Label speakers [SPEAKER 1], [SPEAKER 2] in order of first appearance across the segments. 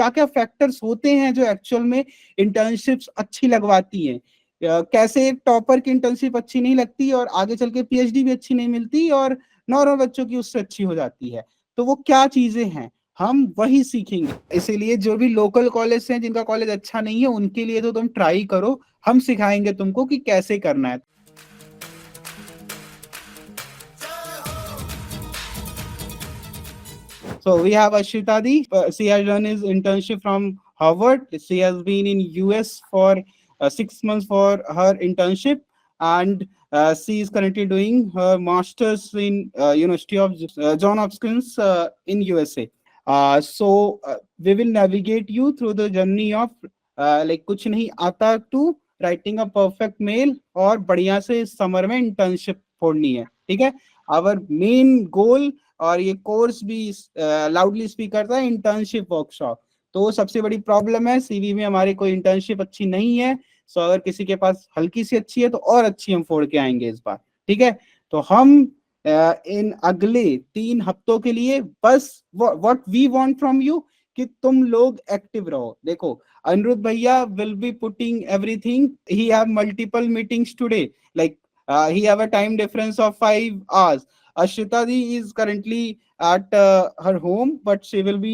[SPEAKER 1] क्या क्या फैक्टर्स होते हैं जो एक्चुअल में इंटर्नशिप्स अच्छी लगवाती हैं। कैसे एक टॉपर की इंटर्नशिप अच्छी नहीं लगती और आगे चल के पीएचडी भी अच्छी नहीं मिलती और नॉर्मल बच्चों की उससे अच्छी हो जाती है। तो वो क्या चीजें हैं हम वही सीखेंगे। इसीलिए जो भी लोकल कॉलेज हैं जिनका कॉलेज अच्छा नहीं है उनके लिए तो तुम ट्राई करो, हम सिखाएंगे तुमको कि कैसे करना है। So we have Aashritha Di. She has done his internship from Harvard. She has been in US for 6 months for her internship, and she is currently doing her masters in University of John Hopkins in USA. We will navigate you through the journey of like कुछ नहीं आता to writing a perfect mail और बढ़िया से summer में internship फोड़नी है, ठीक है। Our main goal और ये कोर्स भी लाउडली स्पीक करता है इंटर्नशिप वर्कशॉप। तो सबसे बड़ी प्रॉब्लम है सीवी में हमारी कोई इंटर्नशिप अच्छी नहीं है। सो अगर किसी के पास हल्की सी अच्छी है तो और अच्छी हम फोड़ के आएंगे इस बार, ठीक है। तो हम इन अगले 3 हफ्तों के लिए बस what we want from you कि तुम लोग एक्टिव रहो। देखो Anirudh bhaiya will be putting everything, he have multiple meetings today, like he have a time difference of 5 hours. Aashritha Di is currently at her home, but she will be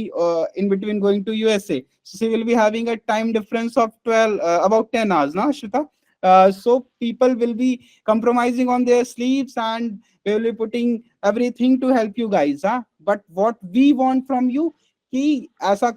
[SPEAKER 1] in between going to USA. So she will be having a time difference of 12, about 10 hours, na Aashritha? So people will be compromising on their sleeps and we will be putting everything to help you guys. But what we want from you कि ऐसा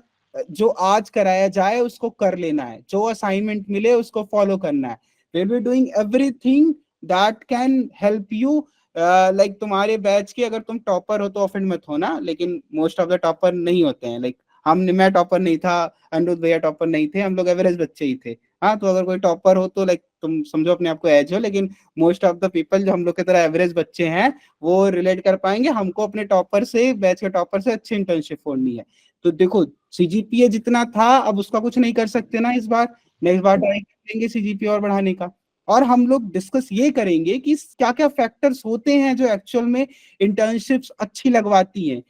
[SPEAKER 1] जो आज कराया जाए उसको कर लेना है, जो असाइनमेंट मिले उसको फॉलो करना है। we will be doing everything that can help you. Like तुम्हारे बैच के अगर तुम टॉपर हो तो ऑफेंड मत हो ना, लेकिन मोस्ट ऑफ द टॉपर नहीं होते हैं। लाइक मैं टॉपर नहीं था, अनिरुद्ध भैया टॉपर नहीं थे, हम लोग एवरेज बच्चे ही थे। हाँ तो अगर कोई टॉपर हो तो लाइक तुम समझो अपने आप को एज हो, लेकिन मोस्ट ऑफ द पीपल जो हम लोग की तरह एवरेज बच्चे हैं वो रिलेट कर पाएंगे। हमको अपने टॉपर से, बैच के टॉपर से अच्छी इंटर्नशिप फोड़नी है। तो देखो सीजीपीए जितना था अब उसका कुछ नहीं कर सकते ना इस बार, नेक्स्ट बार ट्राई करेंगे सीजीपीए और बढ़ाने का। और हम लोग डिस्कस ये करेंगे कि क्या क्या फैक्टर्स होते हैं जो एक्चुअल में इंटर्नशिप्स अच्छी लगवाती हैं।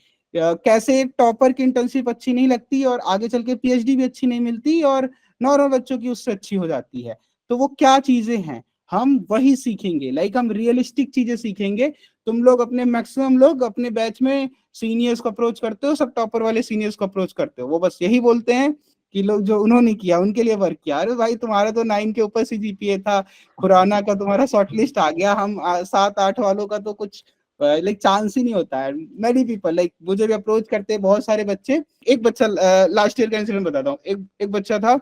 [SPEAKER 1] कैसे एक टॉपर की इंटर्नशिप अच्छी नहीं लगती और आगे चल के पीएचडी भी अच्छी नहीं मिलती और नॉर्मल बच्चों की उससे अच्छी हो जाती है। तो वो क्या चीजें हैं हम वही सीखेंगे, लाइक हम रियलिस्टिक चीजें सीखेंगे। तुम लोग अपने मैक्सिमम लोग अपने बैच में सीनियर्स को अप्रोच करते हो, सब टॉपर वाले सीनियर्स को अप्रोच करते हो, वो बस यही बोलते हैं कि लोग जो उन्होंने किया उनके लिए वर्क किया। अरे भाई तुम्हारा तो 9 के ऊपर सीजीपीए था, खुराना का तुम्हारा शॉर्टलिस्ट आ गया, हम 7-8 वालों का तो कुछ लाइक चांस ही नहीं होता है। मेनी पीपल लाइक मुझे भी अप्रोच करते हैं बहुत सारे बच्चे। एक बच्चा लास्ट ईयर का इंसिडेंट बताता हूँ। एक बच्चा था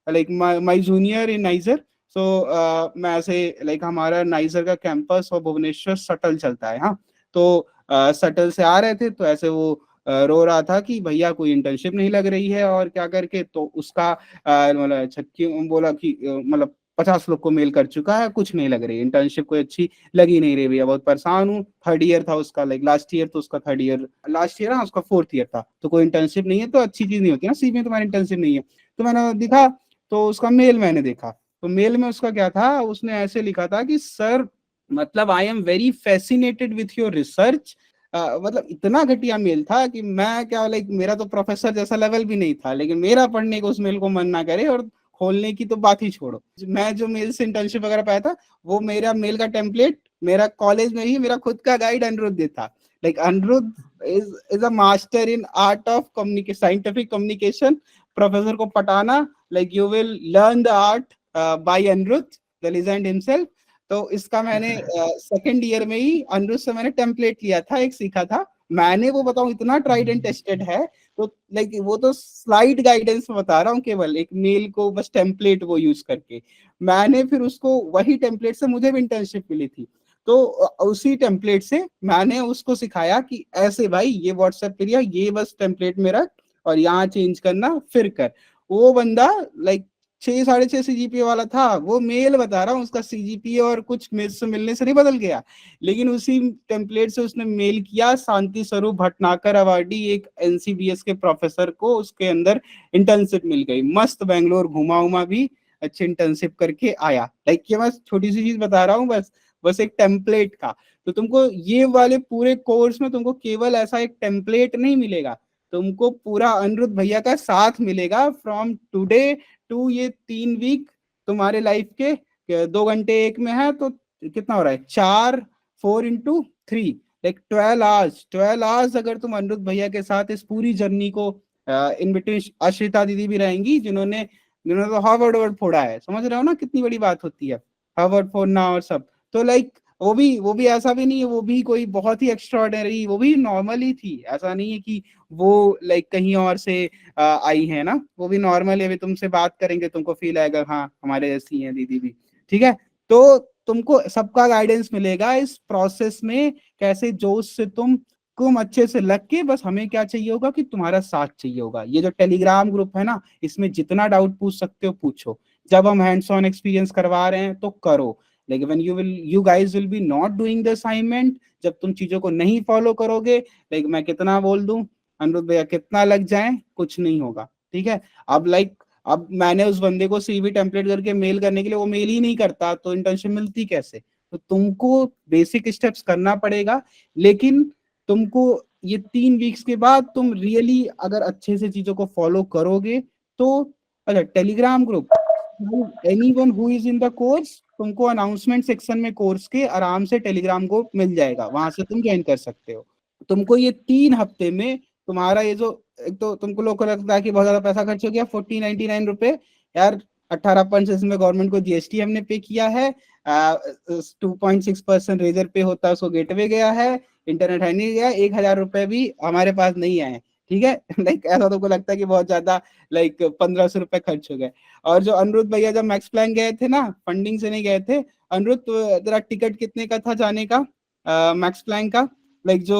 [SPEAKER 1] like my junior in NISER. So मैं ऐसे लाइक हमारा नाइजर का कैंपस और भुवनेश्वर शटल चलता है। हाँ तो शटल से आ रहे थे तो ऐसे वो रो रहा था कि भैया कोई इंटर्नशिप नहीं लग रही है और क्या करके। तो उसका मतलब छक्की बोला कि मतलब 50 लोग को मेल कर चुका है, कुछ नहीं लग रही इंटर्नशिप, कोई अच्छी लगी नहीं रही भैया, बहुत परेशान हूँ। 3rd ईयर था उसका, लाइक लास्ट ईयर तो उसका 3rd ईयर, लास्ट ईयर हाँ उसका 4th ईयर था। तो कोई इंटर्नशिप नहीं है तो अच्छी चीज नहीं होती ना, सीवी में तुम्हारी इंटर्नशिप नहीं है। तो मैंने दिखा, तो उसका मेल मैंने देखा, तो मेल में उसका क्या था, उसने ऐसे लिखा था कि सर मतलब I am very fascinated with your research. मतलब इतना घटिया मेल था कि मैं क्या, लाइक मेरा तो प्रोफेसर जैसा लेवल भी नहीं था, लेकिन मेरा पढ़ने को उस मेल को मन ना करे और खोलने की तो बात ही छोड़ो। मैं जो मेल से इंटर्नशिप वगैरह पाया था वो मेरा मेल का टेम्पलेट मेरा कॉलेज में ही मेरा खुद का गाइड अनिरुद्ध देता। Like Anirudh is a master in art of communication, scientific communication. Professor को पटाना, like you will learn the art by Anirudh the legend himself. तो इसका मैंने 2nd ईयर में ही अनिरुद्ध से मैंने टेम्पलेट लिया था, एक सीखा था मैंने। वो बताऊं इतना ट्राइड एंड टेस्टेड है। तो लाइक वो तो स्लाइड गाइडेंस में बता रहा हूँ, केवल एक मेल को बस टेम्पलेट वो यूज करके मैंने फिर उसको वही टेम्पलेट से मुझे भी इंटर्नशिप मिली थी। तो उसी टेम्पलेट से मैंने उसको सिखाया कि ऐसे भाई ये व्हाट्सएप करिया, ये बस टेम्पलेट में रख और यहाँ चेंज करना फिर कर। वो बंदा लाइक 6-6.5 सीजीपीए वाला था, वो मेल बता रहा हूँ उसका सीजीपीए और कुछ मेल से मिलने से नहीं बदल गया, लेकिन उसी टेम्पलेट से उसने मेल किया शांति स्वरूप भटनागर अवार्डी एक एनसीबीएस के प्रोफेसर को, उसके अंदर इंटर्नशिप मिल गई। मस्त बैंगलोर घुमा उमा भी अच्छी इंटर्नशिप करके आया। लाइक ये मैं छोटी सी चीज बता रहा हूँ, बस एक टेम्पलेट का। तो तुमको ये वाले पूरे कोर्स में तुमको केवल ऐसा एक टेम्पलेट नहीं मिलेगा, तुमको पूरा अनिरुद्ध भैया का साथ मिलेगा फ्रॉम टुडे टू ये 3 वीक तुम्हारे लाइफ के 2 घंटे एक में है तो कितना हो रहा है, 4 इंटू 3 लाइक 12 आवर्स। 12 आवर्स अगर तुम अनिरुद्ध भैया के साथ इस पूरी जर्नी को इन बिटवीन आश्रिता दीदी भी रहेंगी जिन्होंने जिन्होंने तो हार्वर्ड वर्ड फोड़ा है, समझ रहे हो ना कितनी बड़ी बात होती है हार्वर्ड फोड़ना और सब। तो लाइक वो भी ऐसा भी नहीं है, वो भी कोई बहुत ही एक्स्ट्राऑर्डिनरी, वो भी नॉर्मल ही थी, ऐसा नहीं है कि वो लाइक कहीं और से आई है ना, वो भी नॉर्मल है। अभी तुमसे बात करेंगे तुमको फील आएगा हाँ हमारे जैसी है दीदी भी, ठीक है। तो तुमको सबका गाइडेंस मिलेगा इस प्रोसेस में, कैसे जोश से तुम अच्छे से लग के, बस हमें क्या चाहिए होगा कि तुम्हारा साथ चाहिए होगा। ये जो टेलीग्राम ग्रुप है ना, इसमें जितना डाउट पूछ सकते हो पूछो, जब हम हैंड्स ऑन एक्सपीरियंस करवा रहे हैं तो करो, लेकिन when you guys will be not doing the assignment, जब तुम चीजों को नहीं फॉलो करोगे, लाइक मैं कितना बोल दूं, अनिरुद्ध भैया कितना लग जाए, कुछ नहीं होगा, ठीक है। अब मैंने उस बंदे को सीवी टेम्पलेट करके मेल करने के लिए, वो मेल ही नहीं करता तो इंटर्नशिप मिलती कैसे। तो तुमको बेसिक स्टेप्स करना पड़ेगा, लेकिन तुमको ये 3 वीक्स के बाद तुम रियली अगर अच्छे से चीजों को फॉलो करोगे तो, अच्छा Telegram group, anyone who is in the course, तुमको अनाउंसमेंट सेक्शन में कोर्स के आराम से टेलीग्राम ग्रुप मिल जाएगा, वहां से तुम ज्वाइन कर सकते हो। तुमको ये 3 हफ्ते में तुम्हारा ये जो, एक तो तुमको लोग को लगता है कि बहुत ज्यादा पैसा खर्च हो गया, 1499 रुपए यार, 18% इसमें गवर्नमेंट को जीएसटी हमने पे किया है, 2.6% रेजर पे होता है, उसको गेटवे गया है, इंटरनेट है नहीं गया, 1000 रुपए भी हमारे पास नहीं आए, ठीक है। लाइक ऐसा तुमको लगता है कि बहुत ज्यादा, लाइक 1500 रुपए खर्च हो गए। और जो अनिरुद्ध भैया जब मैक्स प्लान गए थे ना, फंडिंग से नहीं गए थे अनिरुद्ध, तो तेरा टिकट कितने का था जाने का मैक्स प्लान का, लाइक जो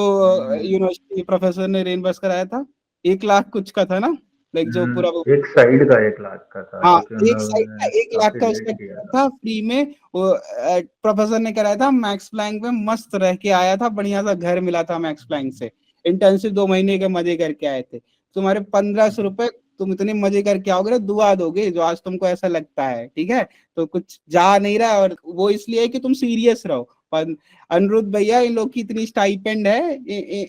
[SPEAKER 1] यूनिवर्सिटी प्रोफेसर ने रेनबर्स कराया था, 1 लाख कुछ का था ना, लाइक जो पूरा
[SPEAKER 2] एक साइड का 1 लाख का था,
[SPEAKER 1] हाँ
[SPEAKER 2] क्योंकि उन
[SPEAKER 1] एक
[SPEAKER 2] लोगों
[SPEAKER 1] साइड का
[SPEAKER 2] ने
[SPEAKER 1] 1 लाख
[SPEAKER 2] काफी
[SPEAKER 1] का उसका
[SPEAKER 2] लेट किया
[SPEAKER 1] टिकट
[SPEAKER 2] था।
[SPEAKER 1] था फ्री में, वो प्रोफेसर ने कराया था, मैक्स प्लैंक में मस्त रह के आया था, बढ़िया सा घर मिला था मैक्स प्लैंक से, इंटर्नशिप 2 महीने के मजे करके आए थे। तुम्हारे 1500 रुपए तुम इतने मजे करके आओगे ना, दुआ दोगे जो आज तुमको ऐसा लगता है, ठीक है। तो कुछ जा नहीं रहा, और वो इसलिए है कि तुम सीरियस रहो। पर अनिरुद्ध भैया, इन लोग की इतनी स्टाइपेंड है,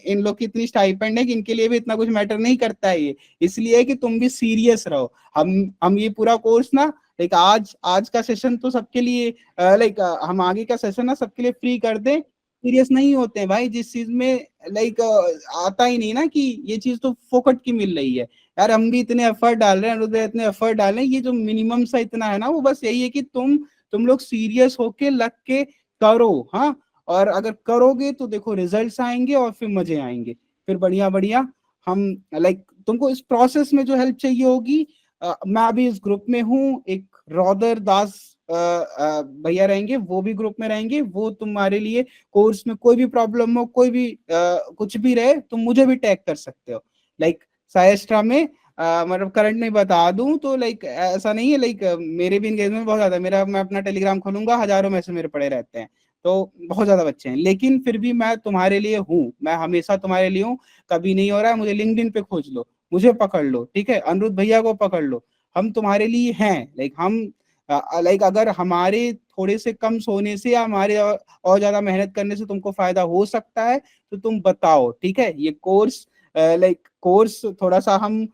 [SPEAKER 1] इन लोग की इतनी स्टाइपेंड है कि इनके लिए भी इतना कुछ मैटर नहीं करता है ये, इसलिए है कि तुम भी सीरियस रहो। हम ये पूरा कोर्स ना, लाइक आज आज का सेशन तो सबके लिए, लाइक हम आगे का सेशन ना सबके लिए फ्री कर दें, सीरियस नहीं होते हैं भाई जिस चीज में, लाइक आता ही नहीं ना कि ये चीज तो फोकट की मिल रही है। यार हम भी इतने एफर्ट डाल रहे हैं, रुद्र इतने एफर्ट डाल रहे हैं, ये जो मिनिमम सा इतना है ना, वो बस यही है कि तुम लोग सीरियस होके लग के करो, हाँ। और अगर करोगे तो देखो रिजल्ट्स आएंगे और फिर मजे आएंगे, फिर बढ़िया बढ़िया। हम लाइक तुमको इस प्रोसेस में जो हेल्प चाहिए होगी, मैं अभी इस ग्रुप में हूँ, एक रौदर दास भैया रहेंगे, वो भी ग्रुप में रहेंगे, वो तुम्हारे लिए कोर्स में कोई भी प्रॉब्लम हो, कोई भी कुछ भी रहे, तुम मुझे भी टैग कर सकते हो। लाइक साइएस्ट्रा में मतलब करंट में बता दूं तो, लाइक ऐसा नहीं है, लाइक मेरे भी एंगेजमेंट बहुत ज्यादा है, मेरा मैं अपना टेलीग्राम खोलूंगा, हजारों मैसेज मेरे पड़े रहते हैं, तो बहुत ज्यादा बच्चे हैं, लेकिन फिर भी मैं तुम्हारे लिए हूँ, मैं हमेशा तुम्हारे लिए हूँ। कभी नहीं हो रहा है, मुझे लिंक्डइन पे खोज लो, मुझे पकड़ लो, ठीक है, अनिरुद्ध भैया को पकड़ लो, हम तुम्हारे लिए हैं। लाइक हम लाइक अगर हमारे थोड़े से कम सोने से या हमारे और ज्यादा मेहनत करने से तुमको फायदा हो सकता है तो तुम बताओ, ठीक है। ये कोर्स लाइक कोर्स थोड़ा सा हम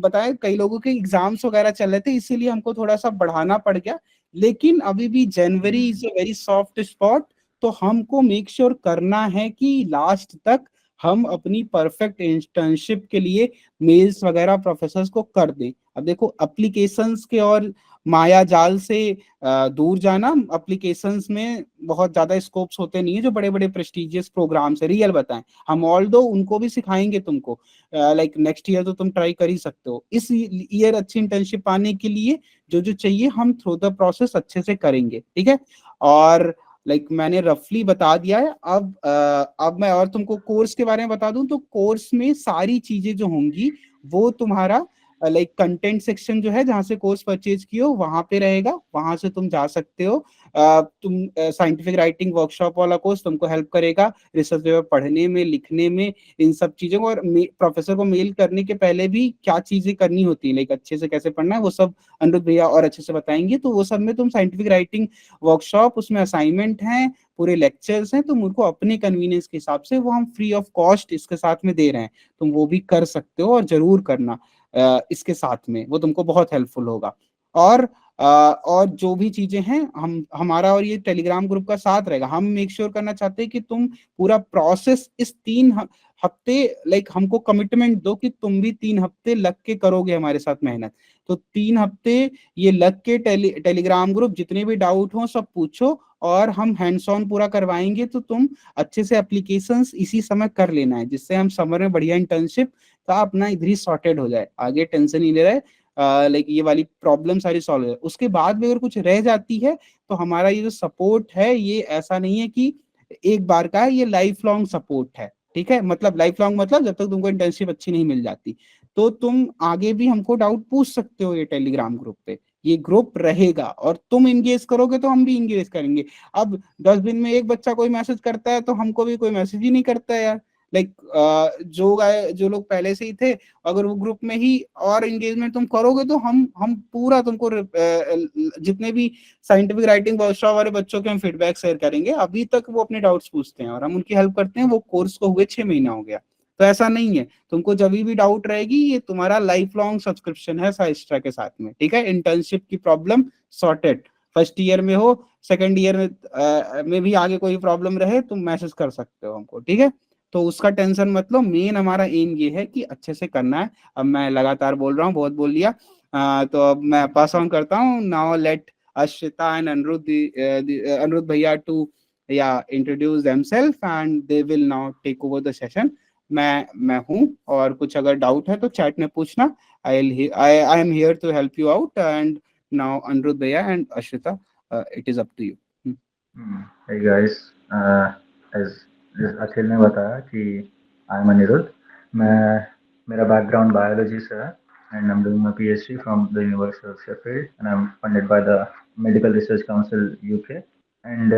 [SPEAKER 1] बताएं, कई लोगों के एग्जाम्स वगैरह चल रहे थे, इसीलिए हमको थोड़ा सा बढ़ाना पड़ गया, लेकिन अभी भी जनवरी is
[SPEAKER 2] hmm,
[SPEAKER 1] a very soft spot. तो हमको मेक श्योर करना है कि लास्ट तक हम अपनी परफेक्ट इंटर्नशिप के लिए मेल्स वगैरह प्रोफेसर्स को कर दे। अब देखो एप्लीकेशंस के और माया जाल से दूर जाना, एप्लीकेशंस में बहुत ज्यादा स्कोप्स होते नहीं है जो बड़े बड़े प्रेस्टिजियस प्रोग्राम से, रियल बताएं, हम ऑल दो उनको भी सिखाएंगे तुमको, लाइक नेक्स्ट ईयर तो तुम ट्राई कर ही सकते हो, इस ईयर अच्छी इंटर्नशिप पाने के लिए जो जो चाहिए हम थ्रू द प्रोसेस अच्छे से करेंगे, ठीक है। और लाइक मैंने रफली बता दिया है, अब मैं और तुमको कोर्स के बारे में बता दूं तो कोर्स में सारी चीजें जो होंगी वो तुम्हारा लाइक कंटेंट सेक्शन जो है जहाँ से कोर्स परचेज किए हो वहां पे रहेगा, वहां से तुम जा सकते हो। तुम साइंटिफिक राइटिंग वर्कशॉप वाला कोर्स तुमको हेल्प करेगा रिसर्च पेपर पढ़ने में, लिखने में, इन सब चीजों को। और प्रोफेसर को मेल करने के पहले भी क्या चीजें करनी होती है, लाइक अच्छे से कैसे पढ़ना है, वो सब अनुरुद्ध भैया और अच्छे से बताएंगे। तो वो सब में तुम साइंटिफिक राइटिंग वर्कशॉप, उसमें असाइनमेंट है, पूरे लेक्चर्स हैं, तुम उनको अपने कन्वीनियंस के हिसाब से वो हम फ्री ऑफ कॉस्ट इसके साथ में दे रहे हैं, तुम वो भी कर सकते हो और जरूर करना। इसके साथ में वो तुमको बहुत हेल्पफुल होगा। और और जो भी चीजें हैं, हम हमारा और ये टेलीग्राम ग्रुप का साथ रहेगा। हम मेक श्योर करना चाहते हैं कि तुम पूरा प्रोसेस इस 3 हफ्ते, लाइक हमको कमिटमेंट दो कि तुम भी 3 हफ्ते लग के करोगे हमारे साथ मेहनत। तो 3 हफ्ते ये लग के टेलीग्राम ग्रुप जितने भी डाउट हो सब पूछो, और हम हैंड्स ऑन पूरा करवाएंगे। तो तुम अच्छे से एप्लीकेशंस इसी समय कर लेना है, जिससे हम समर में बढ़िया इंटर्नशिप का अपना इधर ही सॉर्टेड हो जाए, आगे टेंशन नहीं ले रहा है। लाइक ये वाली प्रॉब्लम सारी सॉल्व हो जाए। उसके बाद भी अगर कुछ रह जाती है तो हमारा ये जो सपोर्ट है ये ऐसा नहीं है कि एक बार का है, ये लाइफ लॉन्ग सपोर्ट है। ठीक है, मतलब लाइफ लॉन्ग मतलब जब तक तुमको इंटर्नशिप अच्छी नहीं मिल जाती, तो तुम आगे भी हमको डाउट पूछ सकते हो ये टेलीग्राम ग्रुप पे। ये ग्रुप रहेगा और तुम इंगेज करोगे तो हम भी इंगेज करेंगे। अब 10 दिन में एक बच्चा कोई मैसेज करता है तो हमको भी कोई मैसेज ही नहीं करता है यार। लाइक जो लोग पहले से ही थे, अगर वो ग्रुप में ही और एंगेजमेंट तुम करोगे तो हम पूरा तुमको जितने भी साइंटिफिक राइटिंग वर्कशॉप वाले बच्चों के हम फीडबैक शेयर करेंगे। अभी तक वो अपने डाउट्स पूछते हैं और हम उनकी हेल्प करते हैं। वो कोर्स को हुए 6 महीना हो गया। तो ऐसा नहीं है, तुमको जब भी डाउट रहेगी, ये तुम्हारा लाइफ लॉन्ग सब्सक्रिप्शन है साइस्ट्रा के साथ में। ठीक है, इंटर्नशिप की प्रॉब्लम सॉर्टेड। फर्स्ट ईयर में हो, सेकंड ईयर में भी आगे कोई प्रॉब्लम रहे तुम मैसेज कर सकते हो हमको। ठीक है, तो उसका टेंशन मत लो। मेन हमारा एम ये है कि अच्छे से करना है। अब मैं लगातार बोल रहा हूँ, बहुत बोल लिया। तो अब मैं पास ऑन करता हूँ। Now let Ashrita and Anirudh bhaiya to या introduce themselves and they will now take over the session. मैं हूँ, और कुछ अगर डाउट है तो चैट में पूछना। I am here to help you out. And now Anirudh भैया and Ashrita, it is up to you.
[SPEAKER 2] Hey guys, as Akhil ने बताया कि आई एम अनिरुद्ध। मैं मेरा बैकग्राउंड बायोलॉजी से है and I am doing my PhD from the university of Sheffield and I am funded by the medical research council UK and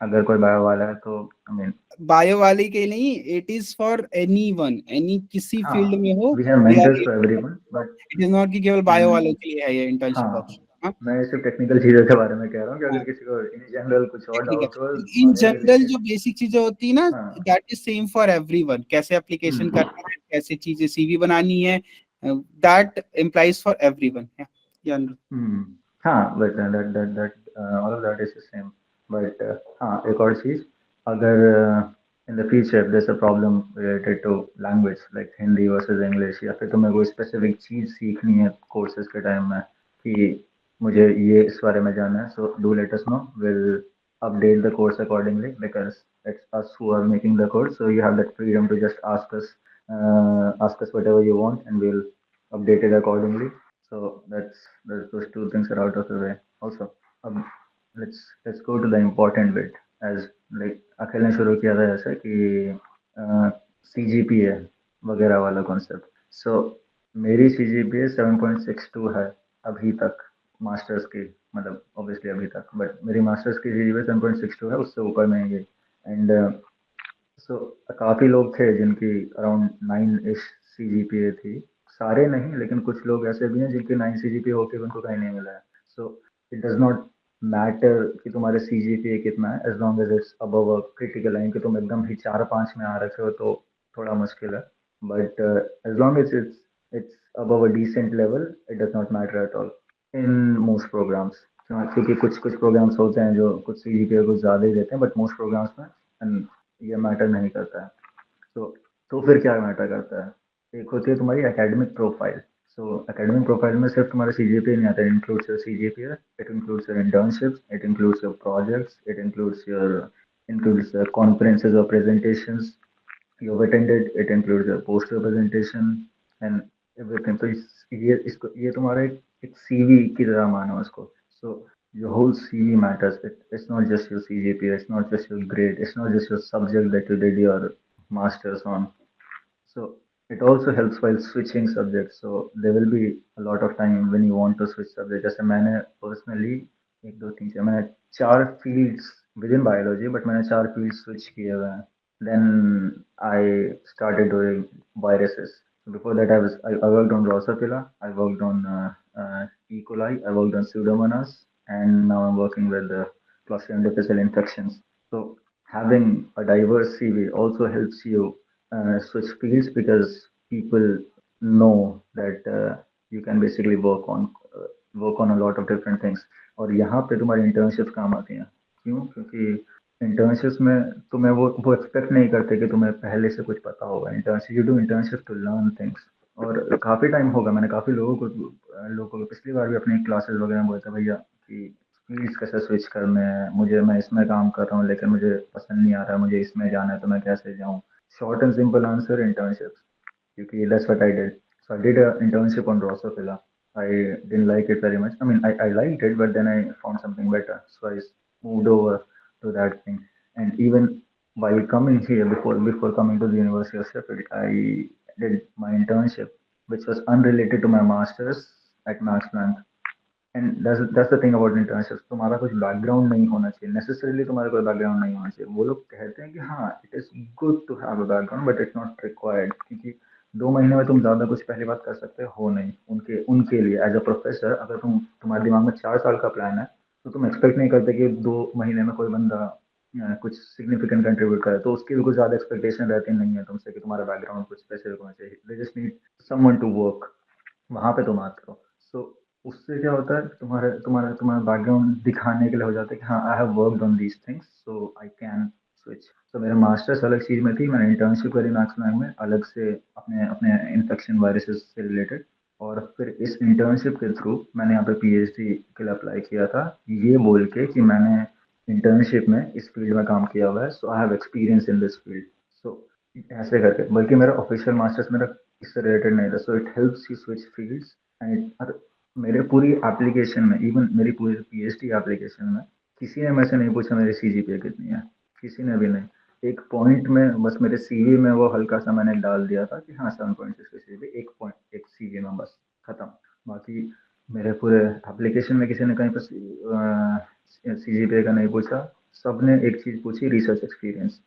[SPEAKER 2] अगर कोई bio वाला है तो आई मीन
[SPEAKER 1] बायो वाले के नहीं, it is for anyone, any किसी
[SPEAKER 2] हाँ
[SPEAKER 1] फील्ड में हो।
[SPEAKER 2] We have
[SPEAKER 1] we are,
[SPEAKER 2] mentors for everyone but
[SPEAKER 1] it is not कि केवल बायो
[SPEAKER 2] इन
[SPEAKER 1] वालों के लिए है ये इंटर्नशिप
[SPEAKER 2] हाँ
[SPEAKER 1] वर्कशॉप।
[SPEAKER 2] मैं सिर्फ टेक्निकल चीज़ों के बारे में कह रहा हूँ कि
[SPEAKER 1] हाँ,
[SPEAKER 2] अगर किसी को इन जनरल कुछ और डाउट हो
[SPEAKER 1] टेक्निकल इन
[SPEAKER 2] बायो
[SPEAKER 1] जनरल
[SPEAKER 2] रिलेटेड।
[SPEAKER 1] जो बेसिक चीजें होती है ना,
[SPEAKER 2] हाँ
[SPEAKER 1] that is same for everyone. कैसे एप्लीकेशन
[SPEAKER 2] हम्म
[SPEAKER 1] करना है, कैसे चीजें सीवी बनानी है, that implies for everyone.
[SPEAKER 2] Hmm. हाँ but that all of that is the same but हाँ एक और चीज अगर in the future if there's a problem related to language like Hindi versus English या फिर तुम्हें कोई specific चीज सीखनी है courses के time में कि मुझे ये इस बारे में जानना है so do let us know we'll update the course accordingly because it's us who are making the course so you have that freedom to just ask us whatever you want and we'll update it accordingly. So that's those two things are out of the way. Also, let's go to the important bit. As like अखिल ने शुरू किया था जैसे कि CGPA वगैरह वाला concept. So मेरी CGPA 7.62 है अभी तक मास्टर्स की मतलब ऑब्वियसली अभी तक बट मेरी मास्टर्स की CGPA 7.62 है उससे ऊपर नहीं गई एंड सो काफ़ी लोग थे जिनकी अराउंड 9 इश CGPA थी सारे नहीं लेकिन कुछ लोग ऐसे भी हैं जिनके 9 CGPA होके भी उनको कहीं नहीं मिला है so it does not matter कि तुम्हारे CGPA कितना है as long as it's above a critical line कि तुम एकदम ही 4-5 में आ रखे हो तो थोड़ा मुश्किल है but as long as it's above a decent level it does not matter at all in most programs क्योंकि कुछ कुछ प्रोग्राम्स होते हैं जो कुछ CGPA कुछ ज़्यादा ही देते हैं बट मोस्ट प्रोग्राम्स में ये मैटर नहीं करता है तो तो फिर क्या मैटर करता है एक होती है तुम्हारी academic profile so academic profile में सिर्फ तुम्हारा CGPA नहीं आता it includes your CGPA it includes your internships it includes your projects it includes your includes conferences or presentations you've attended it includes your poster presentation and everything तो ये तुम्हारा एक CV की तरह मानो उसको so your whole CV matters it's not just your CGPA it's not just your grade it's not just your subject that you did your masters on so it also helps while switching subjects. So there will be a lot of time when you want to switch subject. जैसे मैंने personally एक दो तीन चार मैंने चार fields within biology, but मैंने चार fields switch किए हुए हैं. Then I started doing viruses. Before that, I worked on Drosophila, I worked on E. coli, I worked on Pseudomonas, and now I'm working with Clostridium difficile infections. So having a diverse CV also helps you switch fields because people know that you can basically work on a lot of different things. और यहाँ पे तुम्हारी internship काम आती हैं. क्यों? क्योंकि internships में तुम्हें वो एक्सपेक्ट नहीं करते कि तुम्हें पहले से कुछ पता होगा. Internship you do internship to learn things. और काफ़ी टाइम होगा मैंने काफ़ी लोगों को पिछली बार भी अपनी क्लासेस वगैरह में बोलता भैया कि फील्ड्स कैसे स्विच करने हैं. मैं इसमें काम कर रहा हूँ लेकिन मुझे पसंद नहीं आ रहा है, मुझे इसमें जाना है, तो मैं कैसे जाऊँ. Short and simple answer, internships. क्योंकि that's what I did. So I did an internship on Drosophila. I didn't like it very much. I mean, I liked it, but then I found something better. So I moved over to that thing. And even while coming here, before coming to the University of Sheffield, I did my internship, which was unrelated to my master's at Max Planck. And that's the thing about internships. तुम्हारा कुछ background नहीं होना चाहिए necessarily. तुम्हारा कोई background नहीं होना चाहिए. वो लोग कहते हैं कि हाँ it is good to have a background but it's not required. क्योंकि 2 महीने में तुम ज्यादा कुछ पहली बात कर सकते हो नहीं. उनके उनके लिए एज अ प्रोफेसर, अगर तुम्हारे दिमाग में 4 साल का प्लान है तो तुम एक्सपेक्ट नहीं करते कि 2 महीने में कोई बंदा कुछ सिग्निफिकेंट कंट्रीब्यूट करे. तो उसकी भी कुछ ज्यादा एक्सपेक्टेशन रहती नहीं है तुमसे कि तुम्हारा बैकग्राउंड कुछ स्पेसिफिक होना चाहिए. They just need someone to work. वहाँ पे तुम आते हो. सो उससे क्या होता है, तुम्हारे तुम्हारा तुम्हारा बैकग्राउंड दिखाने के लिए हो जाता है कि हाँ I have worked on these things so I can switch. तो मेरा मास्टर्स अलग चीज़ में थी. मैंने इंटर्नशिप करी मैक्स में अलग से अपने अपने इन्फेक्शन वायरसेस से रिलेटेड. और फिर इस इंटर्नशिप के थ्रू मैंने यहाँ पे पीएचडी के लिए अप्लाई किया था, ये बोल के कि मैंने इंटर्नशिप में इस फील्ड में काम किया हुआ है, so I have experience in this field. So ऐसे करके, बल्कि मेरा ऑफिशियल मास्टर्स मेरा इससे रिलेटेड नहीं था. So it helps you switch fields. And मेरे पूरी एप्लीकेशन में, इवन मेरी पूरी पीएचडी एप्लीकेशन में, किसी ने मेरे से नहीं पूछा मेरी सीजीपीए कितनी है. किसी ने भी नहीं. एक पॉइंट में बस मेरे सीवी में वो हल्का सा मैंने डाल दिया था कि हाँ 7.6 की सीजीपीए, एक पॉइंट एक सीवी में बस खत्म. बाकी मेरे पूरे एप्लीकेशन में किसी ने कहीं पर सीजीपीए का नहीं पूछा. सबने एक चीज पूछी, research experience.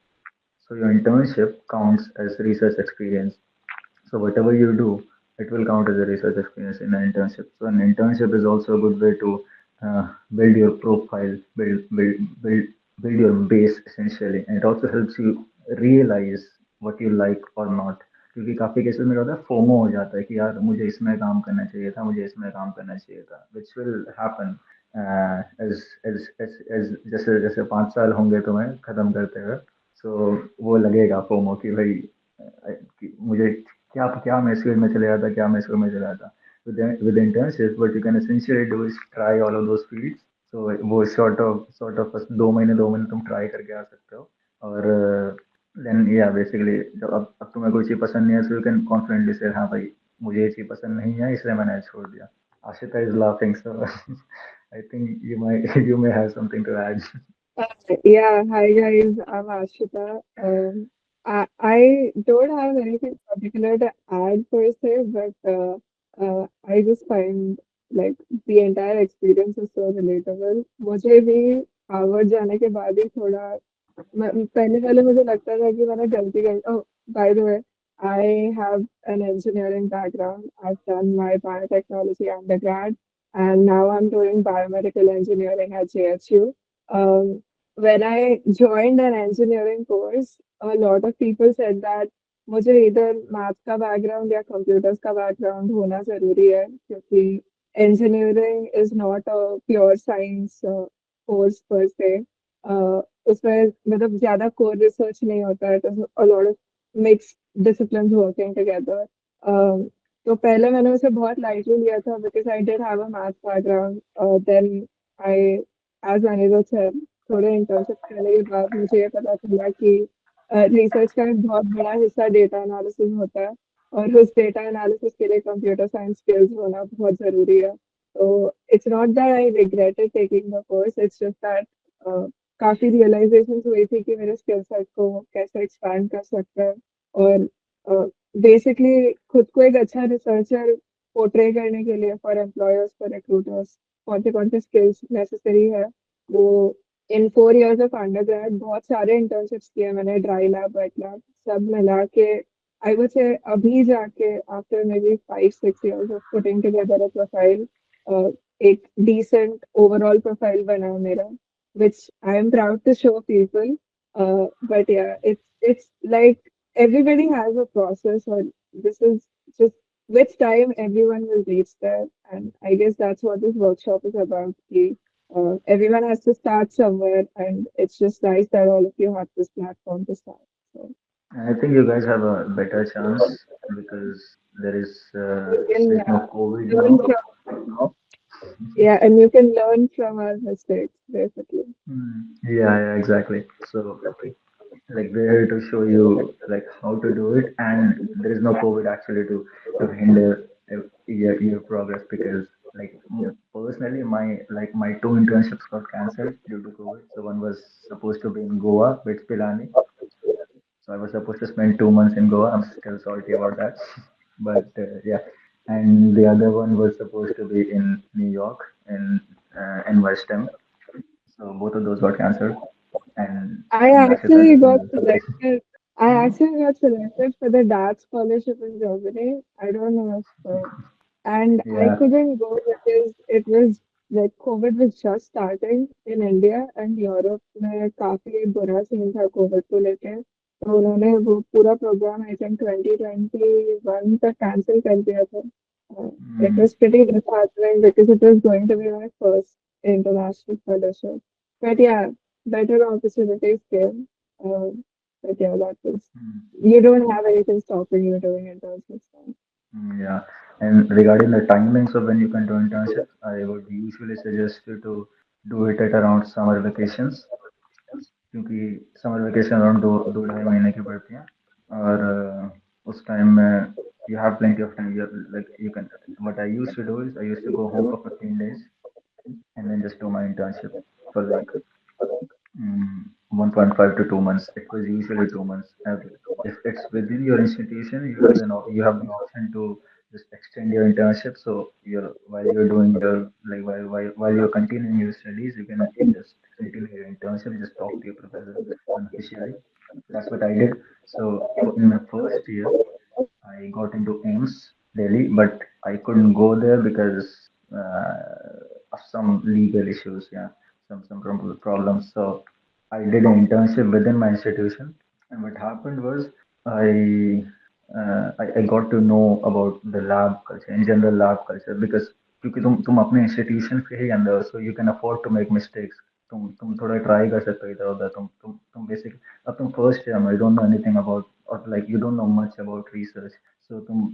[SPEAKER 2] So your internship counts as research experience. So whatever you do, it will count as a research experience in an internship. So an internship is also a good way to build your profile, build your base essentially, and it also helps you realize what you like or not. क्योंकि काफी cases में क्या होता है, FOMO हो जाता है कि यार मुझे इसमें काम करना चाहिए था, मुझे इसमें काम करना चाहिए था, which will happen as as as जैसे जैसे 5 साल होंगे तुम्हें खत्म करते हुए. सो वो लगेगा फोमो कि भाई कि मुझे क्या क्या मैं इस फील्ड में चले जाता, क्या मैं इस फील्ड में चले जाता. With internship what you can essentially do is try all of those fields. So वो सॉर्ट ऑफ बस 2 महीने तुम ट्राई करके आ सकते हो. और देन या बेसिकली जब अब तुम्हें कोई चीज़ पसंद नहीं है, सो यू कैन कॉन्फिडेंटली से हाँ भाई मुझे ये चीज़ पसंद नहीं है इसलिए मैंने छोड़ दिया. Ashita is laughing, so I think you may have something to add.
[SPEAKER 3] Uh, yeah, hi guys, I'm Aashritha. I don't have anything particular to add per se, but I just find like the entire experience is so relatable. मुझे भी Harvard जाने के बाद ही थोड़ा पहले पहले मुझे लगता था कि मैंने गलती कर. Oh, by the way, I have an engineering background. I've done my biotechnology undergrad, and now I'm doing biomedical engineering at JHU. When I joined an engineering course, a lot of people said that मुझे इधर maths का background या computers का background होना जरूरी है क्योंकि engineering is not a pure science course per se. उसमें मतलब ज्यादा कोर रिसर्च नहीं होता है. तो a lot of mixed disciplines working together. तो पहले मैंने उसे बहुत लाइटली लिया था because I did have a math background. Then I, as Anirudh said, थोड़े इंटर्नशिप करने के बाद मुझे ये पता चला कि रिसर्च का एक बहुत बड़ा हिस्सा डेटा एनालिसिस होता है और उस डेटा एनालिसिस के लिए कंप्यूटर साइंस स्किल्स होना बहुत ज़रूरी है. तो it's not that I regretted taking the course, it's just that काफ़ी रियलाइजेशन हुई थी कि मेरे स्किल सेट को कैसे एक्सपैंड कर सकते हैं. और बेसिकली खुद को एक अच्छा रिसर्चर पोर्ट्रे करने के लिए फॉर एम्प्लॉयर्स फॉर रिक्रूटर्स कौन से स्किल्स नेसेसरी है वो इन 4 years ऑफ अंडरग्रेड बहुत सारे इंटर्नशिप्स किए मैंने ड्राई लैब वेट लैब सब मिला के आई वुड से अभी जाके after may be 5-6 years of putting together a profile एक डिसेंट ओवरऑल प्रोफाइल बना मेरा which I am proud to show people. But yeah, it's like everybody has a process, or this is just with time everyone will reach there, and I guess that's what this workshop is about. Everyone has to start somewhere, and it's just nice that all of you have this platform to start. So
[SPEAKER 2] I think you guys have a better chance because
[SPEAKER 3] you can
[SPEAKER 2] there's no COVID
[SPEAKER 3] learn
[SPEAKER 2] now.
[SPEAKER 3] from yeah, and you can learn from our mistakes basically.
[SPEAKER 2] Yeah, yeah, exactly. So like we're here to show you like how to do it, and there is no COVID actually to hinder your progress because like personally my two internships got cancelled due to COVID. So one was supposed to be in Goa with Pilani. So I was supposed to spend 2 months in Goa. I'm still salty about that, but yeah. And the other one was supposed to be in New York in West End. So both of those got cancelled,
[SPEAKER 3] I
[SPEAKER 2] and Ashita
[SPEAKER 3] actually
[SPEAKER 2] just
[SPEAKER 3] got
[SPEAKER 2] went.
[SPEAKER 3] selected. I
[SPEAKER 2] Hmm?
[SPEAKER 3] actually got selected for the dance scholarship in Germany. I don't know if, and I
[SPEAKER 2] Yeah.
[SPEAKER 3] couldn't go because it was like COVID was just starting in India and Europe में काफी बुरा scene था COVID को लेके तो उन्होंने वो पूरा प्रोग्राम आई थिंक 2021 तक कैंसिल कर दिया था. It
[SPEAKER 2] Mm,
[SPEAKER 3] was pretty disheartening because it was going to be my first international fellowship. But yeah, better opportunities came. But yeah, that was
[SPEAKER 2] mm,
[SPEAKER 3] you don't have anything stopping you doing internships.
[SPEAKER 2] yeah. And regarding the timings of when you can do internships, I would usually suggest you to do it at around summer vacations क्योंकि summer vacation around दो दो ढाई महीने की पड़ती हैं और उस टाइम में you have plenty of time. Like you can. What I used to do is I used to go home for 15 days and then just do my internship for like 1.5 to 2 months. It was usually 2 months. If it's within your institution, you have you have the option to just extend your internship. So while you're doing your like while you're continuing your studies, you can just continue your internship. Just talk to your professor unofficially. That's what I did. So in my first year, I got into AIMS Delhi, but I couldn't go there because of some legal issues. Yeah, some problems. So I did an internship within my institution, and what happened was I I got to know about the lab culture in general lab culture because क्योंकि तुम अपने institution के ही अंदर हो so you can afford to make mistakes तुम थोड़ा try कर सकते हो इधर उधर तुम बेसिक अब तुम फर्स्ट ईयर में you don't know anything about और like you don't know much about research so तुम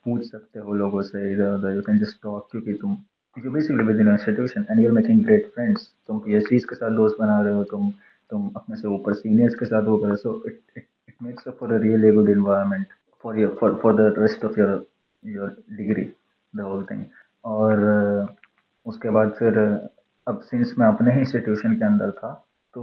[SPEAKER 2] पूछ सकते हो लोगों से इधर उधर यू कैन जस्ट टॉक क्योंकि तुम you basically within institution and you are making great friends तुम पीएचडीज के साथ दोस्त बना रहे हो तुम अपने से ऊपर सीनियर्स के साथ वो कर रहे हो so it makes up for a really good environment for the rest of your degree the whole thing और उसके बाद फिर अब सिंस मैं अपने ही इंस्टीट्यूशन के अंदर था तो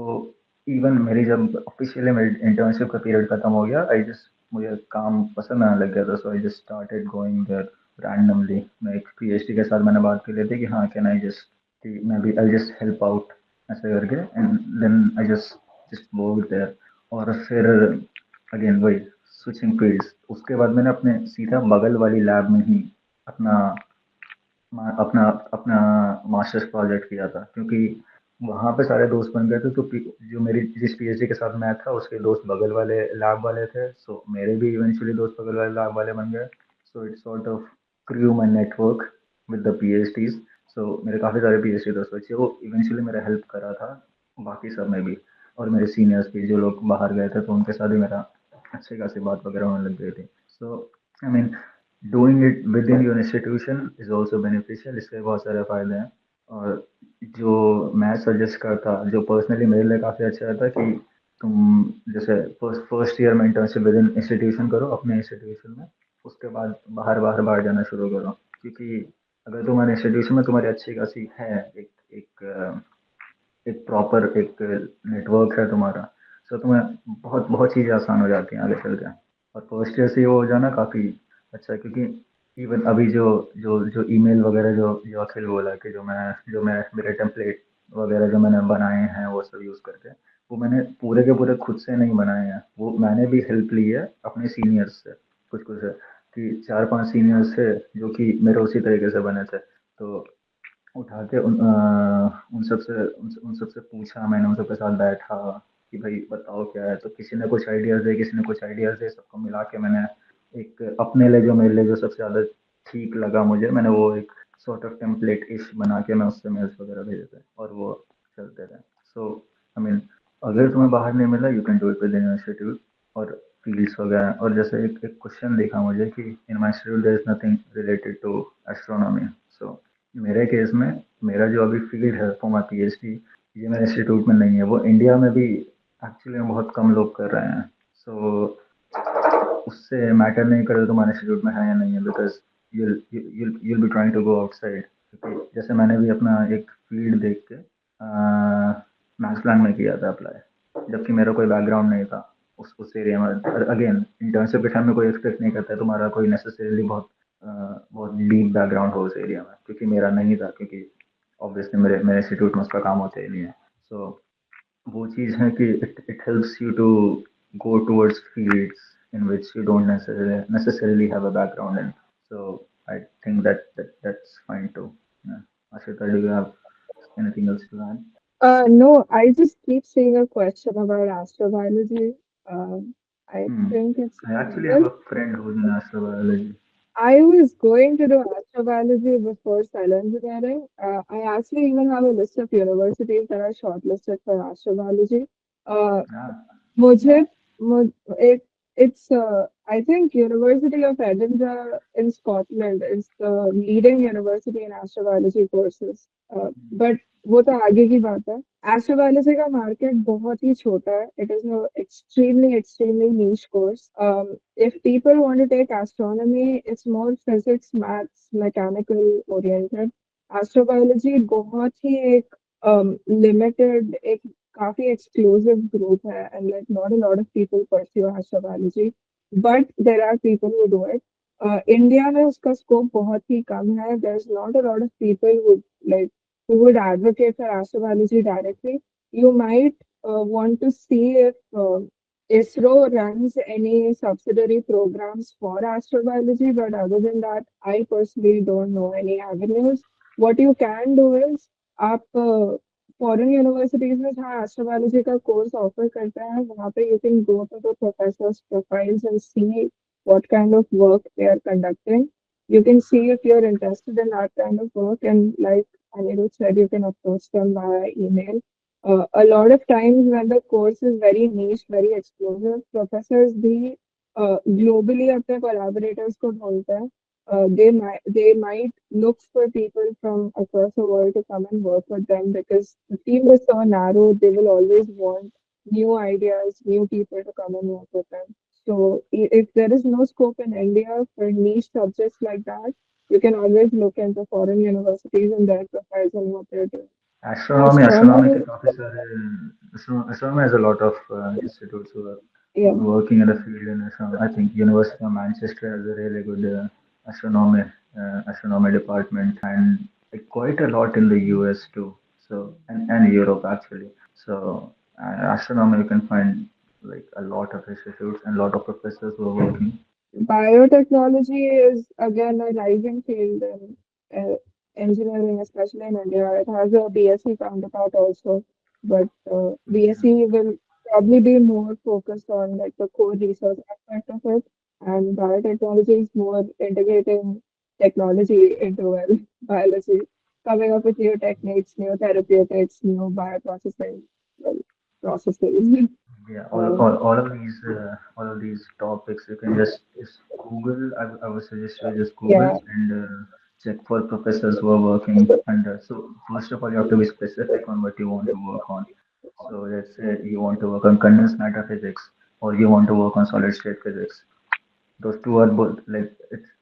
[SPEAKER 2] इवन मेरी जब ऑफिशियली मेरी इंटर्नशिप का पीरियड खत्म हो गया आई जस्ट मुझे काम पसंद आने लग गया था so I just started going there randomly मैं एक पीएचडी के साथ मैंने बात कर ली थी कि हाँ कैन आई जस्ट कि मैं भी आई जस्ट हेल्प आउट ऐसे करके and then I just just work there और फिर अगेन वही स्विचिंग फील्ड्स उसके बाद मैंने अपने सीधा बगल वाली लैब में ही अपना अपना अपना मास्टर्स प्रोजेक्ट किया था क्योंकि वहाँ पे सारे दोस्त बन गए थे तो जो मेरी जिस पीएचडी के साथ मैं था उसके दोस्त बगल वाले लैब वाले थे सो मेरे भी इवेंचुअली दोस्त बगल वाले लैब वाले बन गए so it's sort of grew my network with the PhDs so मेरे काफ़ी सारे पीएचडी दोस्त बचे वो इवेंचुअली मेरा हेल्प करा था बाकी सब में भी और मेरे सीनियर्स भी जो लोग बाहर गए थे तो उनके साथ भी मेरा अच्छी खासी बात वगैरह होने लग गई थी so I mean doing it with in your institution is also beneficial इसके बहुत सारे फायदे हैं और जो मैं सजेस्ट करता जो पर्सनली मेरे लिए काफ़ी अच्छा रहता कि तुम जैसे फर्स्ट ईयर में इंटर्नशिप विद इन इंस्टीट्यूशन करो अपने इंस्टीट्यूशन में उसके बाद बाहर बाहर बाहर जाना शुरू करो क्योंकि अगर तुम्हारे इंस्टीट्यूशन में तुम्हारी अच्छी खासी है एक एक प्रॉपर एक नेटवर्क है तुम्हारा तो तुम्हें बहुत बहुत चीज़ें आसान हो जाती हैं आगे चल के और फर्स्ट ईयर से वो हो जाना काफ़ी अच्छा है, क्योंकि इवन अभी जो जो जो ईमेल वगैरह जो जो अखिल बोला कि जो मैं मेरे टेम्पलेट वगैरह जो मैंने बनाए हैं वो सब यूज़ करके, वो मैंने पूरे के पूरे खुद से नहीं बनाए हैं, वो मैंने भी हेल्प ली है अपने सीनियर्स से, कुछ कुछ है कि 4-5 सीनियर्स थे जो कि मेरे उसी तरीके से बने थे। तो उठा के उन सबसे पूछा मैंने, उन सबके साथ बैठा कि भाई बताओ क्या है, तो किसी ने कुछ आइडियाज़ दिए, किसी ने कुछ आइडियाज़ दिए, सबको मिला के मैंने एक अपने लिए जो मेरे लिए जो सबसे ज़्यादा ठीक लगा मुझे, मैंने वो एक सॉर्ट ऑफ टेम्पलेट इश बना के मैं उससे मेल्स वगैरह भेजे थे और वो चलते थे। सो आई मीन, अगर तुम्हें बाहर नहीं मिला you can do it with in institute और फील्ड्स वगैरह। और जैसे एक एक क्वेश्चन देखा मुझे कि in my institute there is nothing related to astronomy. So मेरे केस में मेरा जो अभी फील्ड है फॉर माई पीएचडी, ये मेरे इंस्टीट्यूट में नहीं है, वो इंडिया में भी एक्चुअली बहुत कम लोग कर रहे हैं। सो उससे मैटर नहीं करे तुम्हारे इंस्टीट्यूट में है या नहीं है, because you'll be trying to go outside। क्योंकि जैसे मैंने भी अपना एक फील्ड देख के मैथ्स प्लान में किया था अप्लाई, जबकि मेरा कोई बैकग्राउंड नहीं था उस एरिया में। अगेन इंटर्नशिप के टाइम में कोई एक्सपेक्ट नहीं करता है तुम्हारा कोई नेसेसरीली बहुत डीप बैकग्राउंड हो उस एरिया में, क्योंकि मेरा नहीं था, क्योंकि ऑब्वियसली मेरे मेरे इंस्टीट्यूट में उसका काम होता ही नहीं है। सो वो चीज़ है कि it helps you to go towards fields in which you don't necessarily have a background in. So I think that's fine too. Yeah. Ashita, do you have anything else to add?
[SPEAKER 3] No, I just keep seeing a question about astrobiology. I
[SPEAKER 2] Hmm.
[SPEAKER 3] think it's
[SPEAKER 2] I
[SPEAKER 3] in
[SPEAKER 2] actually have
[SPEAKER 3] legal.
[SPEAKER 2] a friend who's in astrobiology.
[SPEAKER 3] I was going to do astrobiology before cell engineering. I actually even have a list of universities that are shortlisted for astrobiology. Uh,
[SPEAKER 2] Yeah.
[SPEAKER 3] मुझे मु- it it's I think University of Edinburgh in Scotland is the leading university in astrobiology courses. But वो तो आगे की बात है। Astrobiology का market बहुत ही छोटा है। It is a extremely niche course. If people want to take astronomy, it's more physics, maths, mechanical oriented. Astrobiology बहुत ही एक limited, एक काफी exclusive group है, and like not a lot of people pursue astrobiology, but there are people who do it. India में उसका scope बहुत ही कम है. There's not a lot of people like who would advocate for astrobiology directly. You might want to see if ISRO runs any subsidiary programs for astrobiology, but other than that, I personally don't know any avenues. What you can do is आप foreign universities में जहाँ astrobiology का course offer करते हैं वहाँ पे you can go to the professors profiles and see what kind of work they are conducting. You can see if you're interested in that kind of work, and like Anirudh said, you can approach them via email. A lot of times when the course is very niche, very exclusive, professors भी globally अपने collaborators को ढूंढते हैं. They might look for people from across the world to come and work with them because the field is so narrow. They will always want new ideas, new people to come and work with them. So if there is no scope in India for niche subjects like that, you can always look into foreign universities and their profiles and what they're doing.
[SPEAKER 2] Astronomy
[SPEAKER 3] Astronomy,
[SPEAKER 2] के काफी सारे astronomy has a lot of institutes who are
[SPEAKER 3] yeah.
[SPEAKER 2] working in the field in astronomy. I think University of Manchester has a really good astronomy department, and quite a lot in the US too. So and Europe actually. So astronomy you can find like a lot of institutes and a lot of professors who are working.
[SPEAKER 3] Biotechnology is again a rising field in engineering, especially in India. It has a BSc counterpart also, but BSc will probably be more focused on like the core research aspect of it, and biotechnology is more integrating technology into well, biology, coming up with new techniques, new therapeutics, new bioprocessing well, processes.
[SPEAKER 2] Yeah,
[SPEAKER 3] Uh,
[SPEAKER 2] all of these topics you can just Google. I would suggest you just Google
[SPEAKER 3] yeah,
[SPEAKER 2] and check for professors who are working under. So first of all, you have to be specific on what you want to work on. So let's say you want to work on condensed matter physics or you want to work on solid state physics. Those two are both like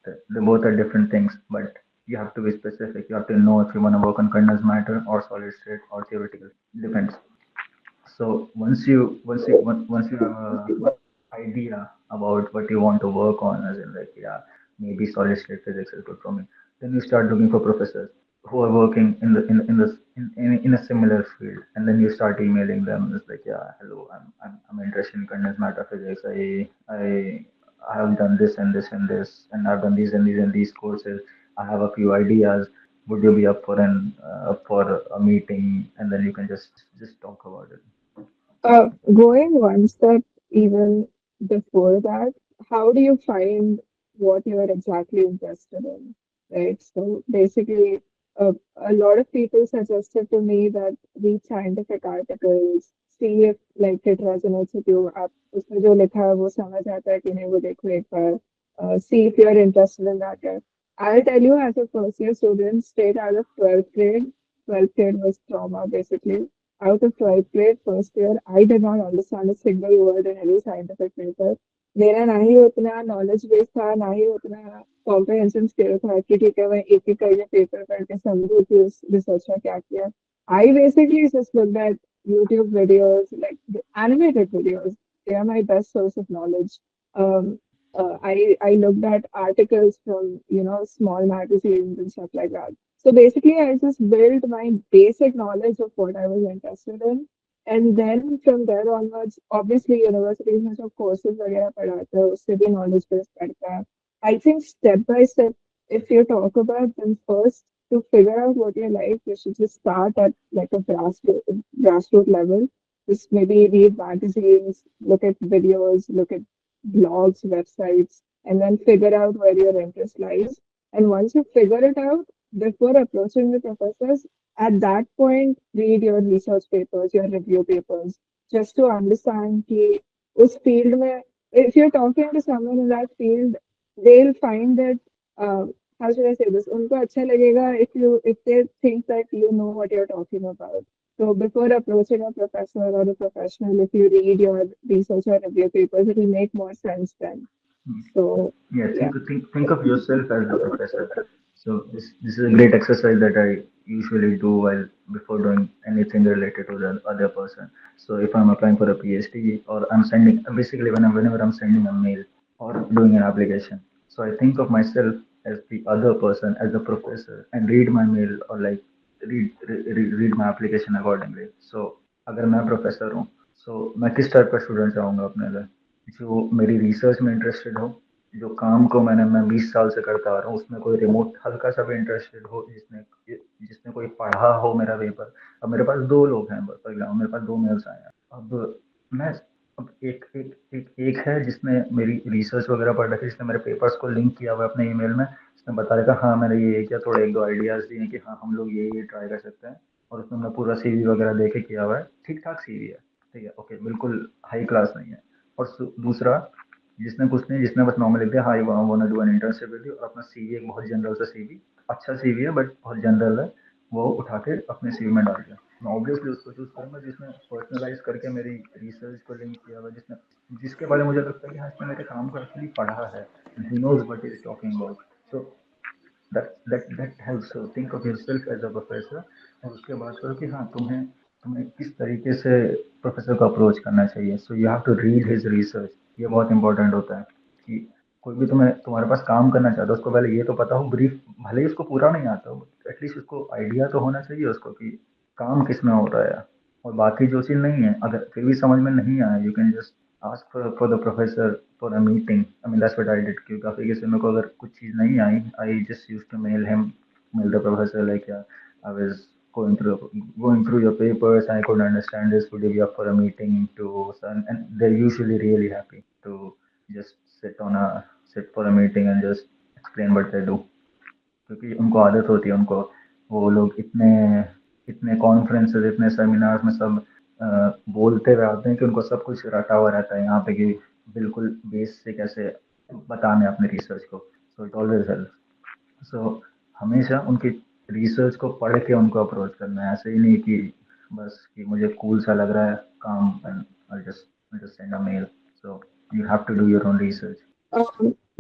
[SPEAKER 2] they both are different things, but you have to be specific. You have to know if you want to work on condensed matter or solid state or theoretical. Depends. So once you have a idea about what you want to work on, as in like, yeah, maybe solid state physics is good for me. Then you start looking for professors who are working in a similar field, and then you start emailing them. It's like, yeah, hello, I'm interested in condensed matter physics. I have done this and this and this, and I've done these and these and these courses. I have a few ideas. Would you be up for an up for a meeting? And then you can just talk about it.
[SPEAKER 3] Going one step even before that, how do you find what you're exactly interested in, right? So basically, a lot of people suggested to me that read scientific articles, see if like it resonates with you. आप उसमें जो लिखा है वो समझ आता है कि नहीं वो देखो एक बार. See if you're interested in that. I'll tell you, as a first year student, straight out of 12th grade, 12th grade was trauma basically. Out of 12th grade, first year, I did not understand a single word in any scientific paper. मेरा ना ही उतना knowledge base था ना ही उतना comprehension skill था कि ठीक है मैं एक एक करके पेपर करके समझूं कि उस रिसर्च में क्या किया. I basically just looked at YouTube videos, like the animated videos. They are my best source of knowledge. I looked at articles from small magazines and stuff like that. So basically, I just built my basic knowledge of what I was interested in. And then from there onwards, obviously, universities में जो courses वगैरह पढ़ाते हैं उससे भी knowledge base बढ़ता है. I think step by step, if you talk about them first, to figure out what you like, you should just start at like a grassroots level. Just maybe read magazines, look at videos, look at blogs, websites, and then figure out where your interest lies. And once you figure it out, before approaching the professors, at that point, read your research papers, your review papers, just to understand कि उस field में, if you're talking to someone in that field, they'll find that, how should I say this? उनको अच्छा लगेगा if they think that you know what you're talking about. So before approaching a professor or a professional, if you read your research or review papers, it will make more sense then. So
[SPEAKER 2] Yeah,
[SPEAKER 3] yeah.
[SPEAKER 2] think of yourself as the professor. So this is a great exercise that I usually do while before doing anything related to the other person. So if I'm applying for a PhD or I'm sending basically whenever I'm sending a mail or doing an application, so I think of myself as the other person, as the professor, and read my mail or like read my application accordingly. So अगर मैं professor हूँ, so मैं किस type का student चाहूँगा अपने लिए, जो मेरी रिसर्च में इंटरेस्टेड हो, जो काम को मैं 20 साल से करता आ रहा हूँ उसमें कोई रिमोट हल्का सा भी इंटरेस्टेड हो, जिसने जिसने कोई पढ़ा हो मेरा पेपर. अब मेरे पास दो लोग हैं, फॉर एग्जाम्पल मेरे पास दो मेल्स आए हैं. अब मैं अब एक है जिसने मेरी रिसर्च वगैरह पढ़ रखी है, जिसने मेरे पेपर्स को लिंक किया हुआ है अपने ईमेल में, उसने बता रखा हाँ मैंने ये किया, थोड़े एक दो आइडियाज दिए हैं कि हाँ हम लोग ये ट्राई कर सकते हैं, और उसने अपना पूरा सीवी वगैरह दे के किया हुआ है, ठीक ठाक सीवी है, ठीक है, ओके, बिल्कुल हाई क्लास नहीं है. और दूसरा जिसने कुछ नहीं, जिसने बस नॉर्मल लिख दिया high want do an internship with you, और अपना सीवी एक बहुत जनरल सा सीवी, अच्छा सीवी है बट बहुत जनरल है, वो उठा के अपने सीवी में डाल दिया. मैं ऑब्वियसली उसको चूज करूंगा जिसने पर्सनलाइज करके मेरी रिसर्च को लिंक किया हुआ, जिसने जिसके बारे में मुझे लगता है कि हाँ इसने मेरे काम को एक्चुअली पढ़ा है, he knows what is talking about. So that helps. So think of yourself as a professor, और उसके बाद करो कि हाँ तुम्हें तुम्हें किस तरीके से प्रोफेसर को अप्रोच करना चाहिए. So you have to read his research. ये बहुत इंपॉर्टेंट होता है कि कोई भी तुम्हारे पास काम करना चाहता है उसको पहले ये तो पता हो ब्रीफ, भले ही उसको पूरा नहीं आता हो, एटलीस्ट उसको आइडिया तो होना चाहिए उसको कि काम किस में हो रहा है. और बाकी जो चीज़ नहीं है, अगर फिर भी समझ में नहीं आया, you can just ask for the professor for a meeting. I mean, that's what I did. क्योंकि काफ़ी केस में मेरे को अगर कुछ चीज़ नहीं आई, I just used to mail the professor like, yeah, I was going through your papers. I couldn't understand this. Would you be up for a meeting to? And they're usually really happy to just sit for a meeting and just explain what they do. क्योंकि उनको आदत होती है, उनको वो लोग इतने इतने कॉन्फ्रेंसेस, इतने सेमिनार्स में सब बोलते हुए आते हैं कि उनको सब कुछ रटा हुआ रहता है यहाँ पे कि बिल्कुल बेस से कैसे बताना है अपने रिसर्च को. So it always help. So हमेशा उनकी रिसर्च को पढ़ के उनको अप्रोच करना है, ऐसे ही नहीं कि बस कि मुझे कूल सा लग रहा है काम, and I'll just send a mail. So you have to do your own research.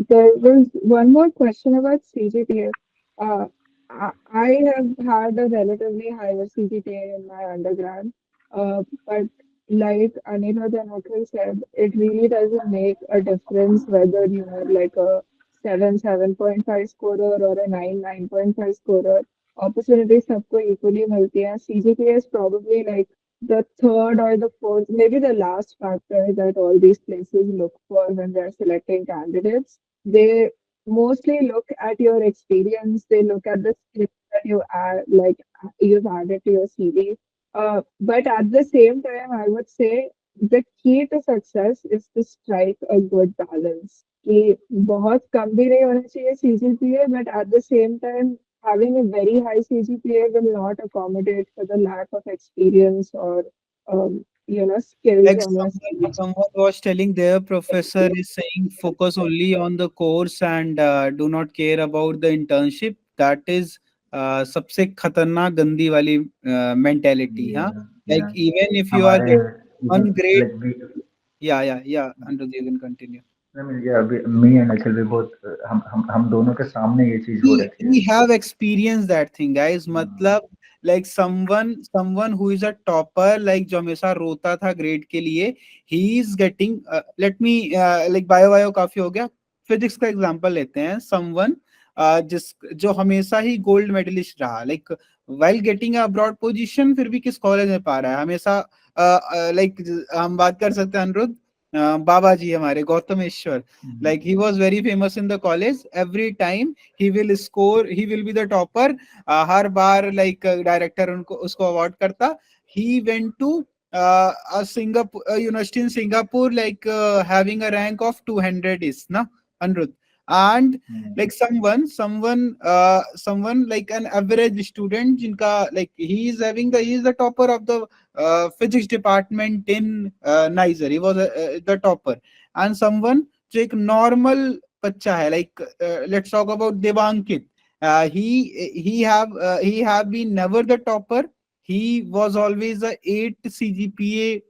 [SPEAKER 3] There was one more question about CGPA. I have had a relatively higher CGPA in my undergrad, but like Anirudh and Akhil said, it really doesn't make a difference whether you are like a 7.5 scorer or a 9.5 scorer. Opportunities सबको equally मिलती हैं. CGPA is probably like the third or the fourth, maybe the last factor that all these places look for when they're selecting candidates. They mostly look at your experience. They look at the skills that you add, like you've added to your CV, but at the same time, I would say the key to success is to strike a good balance. कि बहुत कम भी नहीं होना चाहिए CGPA, but at the same time, having a very high CGPA will not accommodate for the lack of experience or skills
[SPEAKER 1] Like
[SPEAKER 3] on your
[SPEAKER 1] someone,
[SPEAKER 3] CV.
[SPEAKER 1] someone was telling their professor is saying focus only on the course and do not care about the internship. That is सबसे खतरनाक गंदी वाली mentality, huh?
[SPEAKER 2] Yeah,
[SPEAKER 1] Like
[SPEAKER 2] yeah.
[SPEAKER 1] even if you are
[SPEAKER 2] हमारे
[SPEAKER 1] getting
[SPEAKER 2] even
[SPEAKER 1] one grade,
[SPEAKER 2] like we,
[SPEAKER 1] yeah, Andrew, you can continue.
[SPEAKER 2] I mean, yeah, me and Akhil भी बहुत हम दोनों के सामने ये चीज हो रखी है.
[SPEAKER 1] We have experienced that thing, guys.
[SPEAKER 2] हाँ,
[SPEAKER 1] मतलब like someone who is a topper, like जो हमेशा रोता था ग्रेड के लिए, he is getting let me like bio काफी हो गया, फिजिक्स का एग्जांपल लेते हैं. someone जिस जो हमेशा ही गोल्ड मेडलिस्ट रहा, like while getting a abroad position फिर भी किस कॉलेज में पा रहा है हमेशा, like हम बात कर सकते हैं अनिरुद्ध, बाबा जी हमारे Gautameshwar. Like he was very famous in the college. Every time he will score, he will be the topper. Her bar like director उनको उसको award करता. He went to a Singapore university in Singapore, like having a rank of 200 is na Anirudh. And like someone like an average student jinka, like he is the topper of the physics department in Niger. He was the topper. And someone जो एक normal बच्चा है, like let's talk about Devankit. He have been never the topper. He was always a 8 CGPA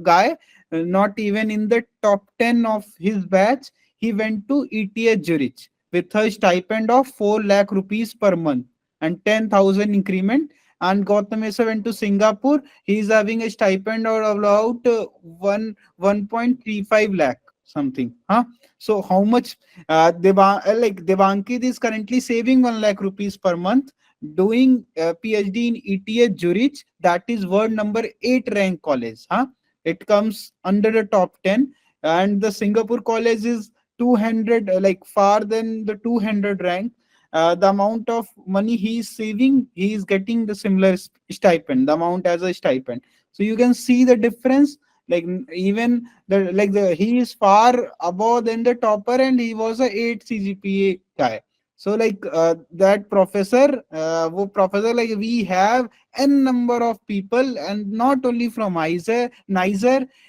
[SPEAKER 1] guy, not even in the top 10 of his batch. He went to ETH Zurich with a stipend of 4 lakh rupees per month and 10,000 increment. And Gautam Mesa went to Singapore. He is having a stipend of about 1.35 lakh something, huh? So how much like Devankit is currently saving 1 lakh rupees per month, doing PhD in ETH Zurich, that is world number 8 rank college, huh? It comes under the top 10. And the Singapore college is 200, like far than the 200 rank. The amount of money he is saving, he is getting the similar stipend, the amount as a stipend. So you can see the difference. Like even the he is far above than the topper, and he was a 8 CGPA guy. So like that professor, wo professor, like we have n number of people, and not only from Niger,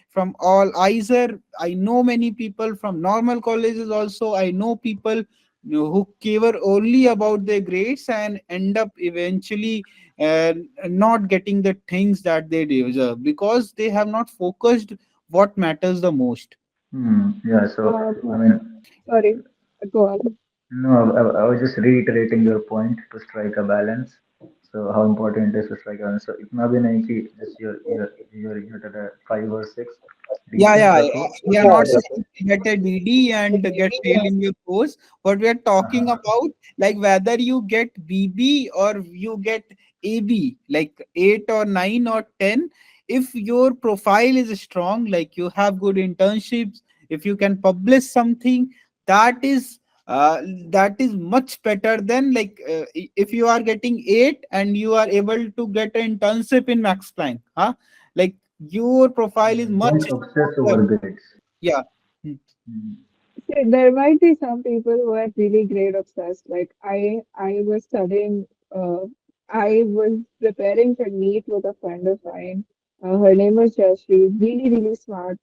[SPEAKER 1] from all Iser. I know many people from normal colleges also. I know people who care only about their grades and end up eventually uh, not getting the things that they deserve because they have not focused what matters the most.
[SPEAKER 2] yeah. So
[SPEAKER 3] Uh,
[SPEAKER 2] I mean,
[SPEAKER 3] Sorry, go on.
[SPEAKER 2] no, I was just reiterating your point to strike a balance. So how important it is to strike a balance. So इतना भी नहीं कि just you're at a 5 or 6,
[SPEAKER 1] Yeah,
[SPEAKER 2] decent
[SPEAKER 1] yeah.
[SPEAKER 2] रखो.
[SPEAKER 1] We are not saying get a DD and get fail in your course. What we are talking
[SPEAKER 2] हाँ,
[SPEAKER 1] about, like whether you get BB or you get AB, like 8 or 9 or 10. If your profile is strong, like you have good internships, if you can publish something, that is uh, that is much better than like if you are getting 8 and you are able to get an internship in Max Planck, huh? Like your profile is much
[SPEAKER 2] don't obsess
[SPEAKER 1] stronger.
[SPEAKER 2] over grades.
[SPEAKER 1] Yeah. Mm.
[SPEAKER 2] Hmm.
[SPEAKER 3] See, there might be some people who are really grade obsessed. Like I was studying. I was preparing for NEET with a friend of mine. Her name was Jayashree. Really smart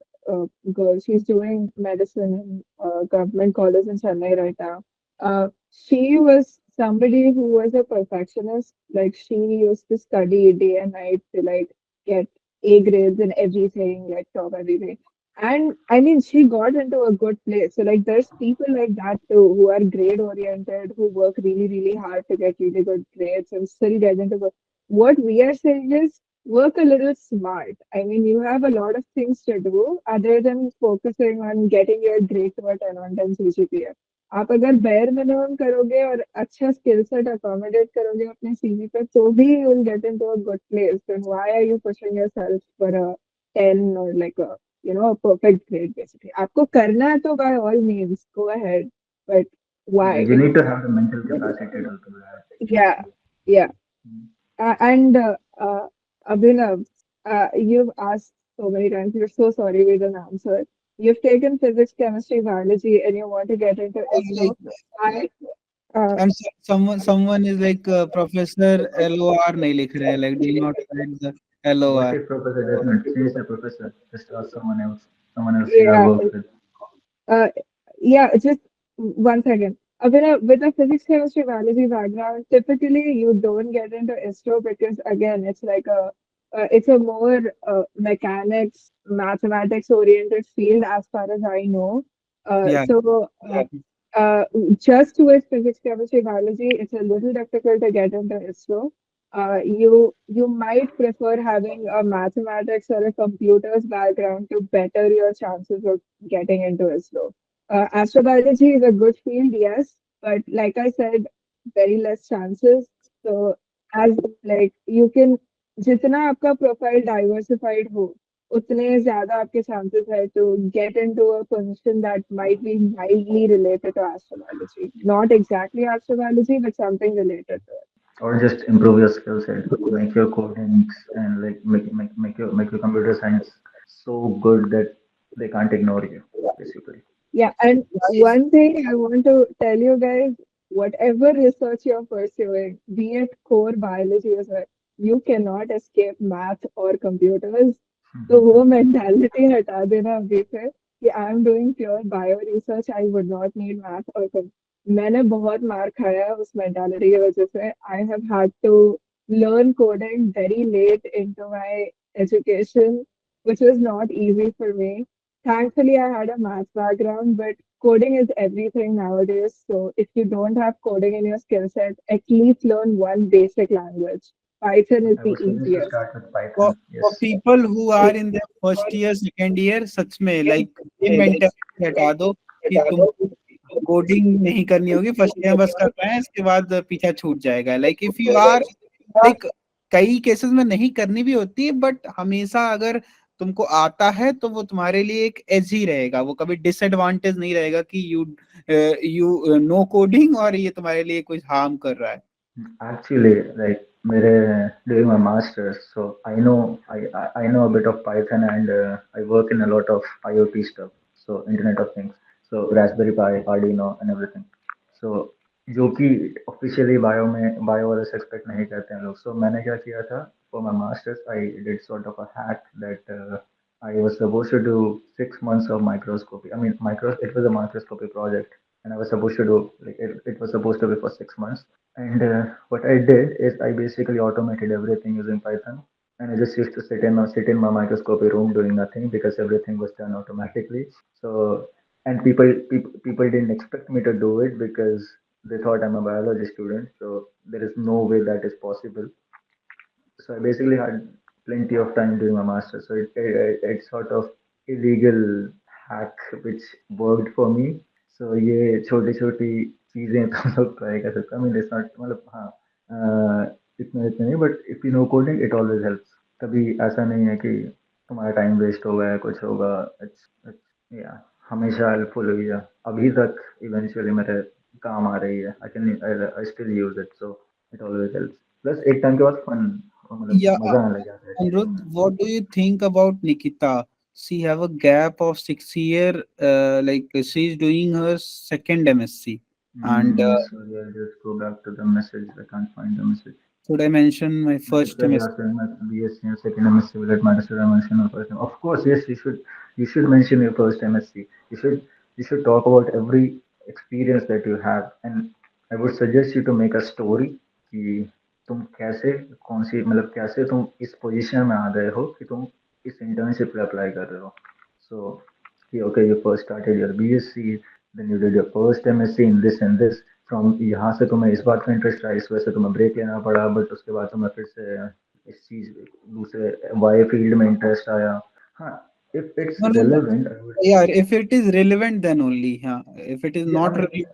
[SPEAKER 3] girl. She's doing medicine in government college in Chennai right now. She was somebody who was a perfectionist. Like she used to study day and night to like get A grades in everything, like top everything. And I mean, she got into a good place. So, like, there's people like that too who are grade oriented, who work really hard to get really good grades and still get into good. What we are saying is work a little smart. I mean, you have a lot of things to do other than focusing on getting your grade to a 10 on 10 CGPA. आप अगर bare minimum करोगे और अच्छा skill set accommodate करोगे अपने CV पे तो भी you will get into a good place. Then why are you pushing yourself for a 10 or like a a perfect grade basically? आपको करना है तो by all means go ahead, but
[SPEAKER 2] Yeah,
[SPEAKER 3] why?
[SPEAKER 2] you need to have the mental capacity to do that.
[SPEAKER 3] Yeah, yeah.
[SPEAKER 2] Mm.
[SPEAKER 3] And Abhinav, you've asked so many times, you're so sorry we didn't answer. You've taken physics, chemistry, biology, and you want to get into
[SPEAKER 1] Like
[SPEAKER 3] ISRO. I, uh,
[SPEAKER 1] someone is like Professor LOR नहीं लिख रहे हैं, like do not write the
[SPEAKER 2] What
[SPEAKER 1] LOR.
[SPEAKER 2] if professor doesn't change the professor? Just ask someone else you have
[SPEAKER 3] yeah,
[SPEAKER 2] worked with.
[SPEAKER 3] Uh, yeah, just one second. With a physics, chemistry, biology background, typically you don't get into ISRO because again, it's a more mechanics, mathematics oriented field as far as I know.
[SPEAKER 1] Yeah.
[SPEAKER 3] Uh, just with physics, chemistry, biology, it's a little difficult to get into ISRO. You might prefer having a mathematics or a computers background to better your chances of getting into ISRO. Astrobiology is a good field, yes, but like I said, very less chances. So as like you can जितना आपका profile diversified हो उतने ज्यादा आपके chances है to get into a position that might be mildly related to astrobiology. Not exactly astrobiology, but something related to it.
[SPEAKER 2] Or just improve your skill set, make your codings and like make your computer science so good that they can't ignore you, basically.
[SPEAKER 3] Yeah, and one thing I want to tell you guys, whatever research you're pursuing, be it core biology or what, you cannot escape math or computers. तो वो mentality हटा देना अभी से कि I am doing pure bio research, I would not need math or मैंने बहुत मार खाया है उस mentality की वजह से I have had to learn coding very late into my education, which was not easy for me. Thankfully, I had a math background, but coding is everything nowadays. So if you don't have coding in your skill set, at least learn one basic language. Python is
[SPEAKER 2] I
[SPEAKER 3] the
[SPEAKER 2] would suggest to
[SPEAKER 3] easiest.
[SPEAKER 2] start with
[SPEAKER 1] For
[SPEAKER 2] Python.
[SPEAKER 1] for
[SPEAKER 2] Yes.
[SPEAKER 1] people who are in their first year, second year, सच में like ये mentality हटा दो कि तुम coding नहीं करनी होगी, first year बस करना है, इसके बाद पीछा छूट जाएगा. Like if you are like कई केसेस में नहीं करनी भी होती है, बट हमेशा अगर तुमको आता है तो वो तुम्हारे लिए एक एज ही रहेगा, वो कभी डिसएडवांटेज नहीं रहेगा कि यू नो कोडिंग और ये तुम्हारे लिए कुछ हार्म कर रहा है.
[SPEAKER 2] Actually, like during my masters, so I know a bit of Python and I work in a lot of IoT stuff, so Internet of Things, so Raspberry Pi, Arduino, and everything. So जो कि officially bio वाले से expect नहीं करते हैं लोग. सो मैंने क्या किया था for my masters, I did sort of a hack that I was supposed to do 6 months of microscopy. I mean, it was a microscopy project, and I was supposed to do like it was supposed to be for 6 months. And what I did is I basically automated everything using Python, and I just used to sit in my microscopy room doing nothing because everything was done automatically. So and people didn't expect me to do it because they thought I'm a biology student. So there is no way that is possible. So I basically had plenty of time doing my master. So it's sort of illegal hack which worked for me. So ये छोटी छोटी चीजें तुम लोग try कर सकते हो. I mean, it's not मतलब हाँ इतना इतना नहीं, but if you know coding it always helps. कभी ऐसा नहीं है कि तुम्हारा टाइम वेस्ट होगा या कुछ होगा. it's yeah, हमेशा हेल्पफुल हुई है अभी तक. इवेंचुअली मेरे काम आ रही है. I still use it, so it always helps. Plus एक टाइम के बाद फन मतलब
[SPEAKER 1] Yeah,
[SPEAKER 2] मजा आने लग जाता है चीजों में.
[SPEAKER 1] Anirudh, what do you think about Nikita? She have a gap of 6 year, like she's doing her second MSc, and
[SPEAKER 2] Sorry, I'll just go back to the message. I can't find the message.
[SPEAKER 1] should I mention my
[SPEAKER 2] Message
[SPEAKER 1] first
[SPEAKER 2] where you
[SPEAKER 1] MSc?
[SPEAKER 2] are saying that BSc and second MSc will it matter should I mention your first? Of course, yes, you should mention your first MSc. You should talk about every experience that you have, and I would suggest you to make a story कि तुम कैसे कौन सी मतलब कैसे तुम इस position में आ गए हो कि तुम इस इंटर्नशिप पे अप्लाई कर रहे हो. So okay, you first started your BSc, then you did your first MSc in this and this. From यहाँ से तुम्हें इस बात का इंटरेस्ट रहा, इस वजह से तुम्हें ब्रेक लेना पड़ा, बट उसके बाद तुम्हें फिर से इस चीज दूसरे वाई फील्ड में इंटरेस्ट आया। हाँ, if it's
[SPEAKER 1] No, no, no.
[SPEAKER 2] Relevant I would
[SPEAKER 1] Yeah,
[SPEAKER 2] से।
[SPEAKER 1] if it is relevant, then only. Yeah. If it is
[SPEAKER 2] या आई
[SPEAKER 1] not
[SPEAKER 2] मीन,
[SPEAKER 1] relevant,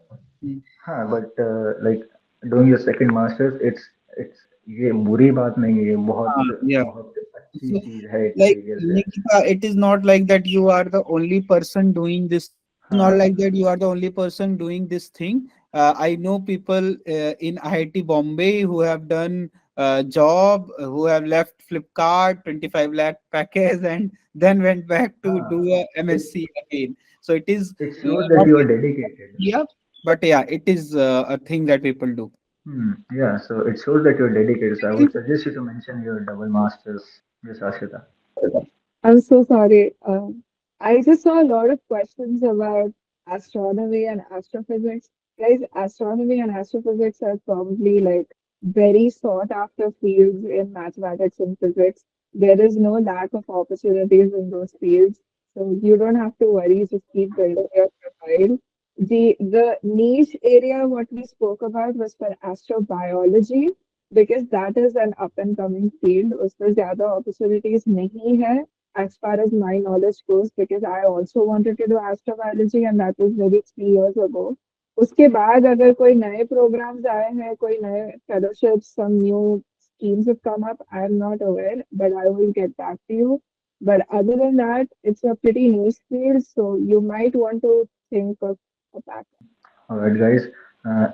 [SPEAKER 1] hmm.
[SPEAKER 2] हाँ but like doing your second masters, it's ये बुरी बात नहीं है, ये बहुत
[SPEAKER 1] Yeah.
[SPEAKER 2] बहुत अच्छी
[SPEAKER 1] So,
[SPEAKER 2] चीज है एक
[SPEAKER 1] like
[SPEAKER 2] तरीके से।
[SPEAKER 1] Nikita, it is not like that you are the only person doing this. It's not
[SPEAKER 2] हाँ
[SPEAKER 1] like that you are the only person doing this thing. I know people in IIT Bombay who have done job, who have left Flipkart 25 lakh package and then went back to
[SPEAKER 2] हाँ,
[SPEAKER 1] do a
[SPEAKER 2] it
[SPEAKER 1] MSc again. So it is
[SPEAKER 2] it shows that
[SPEAKER 1] not
[SPEAKER 2] you are dedicated.
[SPEAKER 1] yeah, but yeah, it is a thing that people do.
[SPEAKER 2] Yeah, so it shows that you're dedicated. So I would suggest you to mention your double masters, Miss Ashita.
[SPEAKER 3] I'm so sorry. I just saw a lot of questions about astronomy and astrophysics. Guys, astronomy and astrophysics are probably like very sought after fields in mathematics and physics. There is no lack of opportunities in those fields. So you don't have to worry, just keep building your profile. The niche area what we spoke about was for astrobiology because that is an up and coming field. उसमें ज़्यादा opportunities नहीं है as far as my knowledge goes, because I also wanted to do astrobiology and that was maybe 3 years ago. उसके बाद अगर कोई नए programs आए हैं, कोई नए fellowships, some new schemes have come up, I am not aware, but I will get back to you. But other than that, it's a pretty niche field, so you might want to think of a back.
[SPEAKER 2] All right, guys.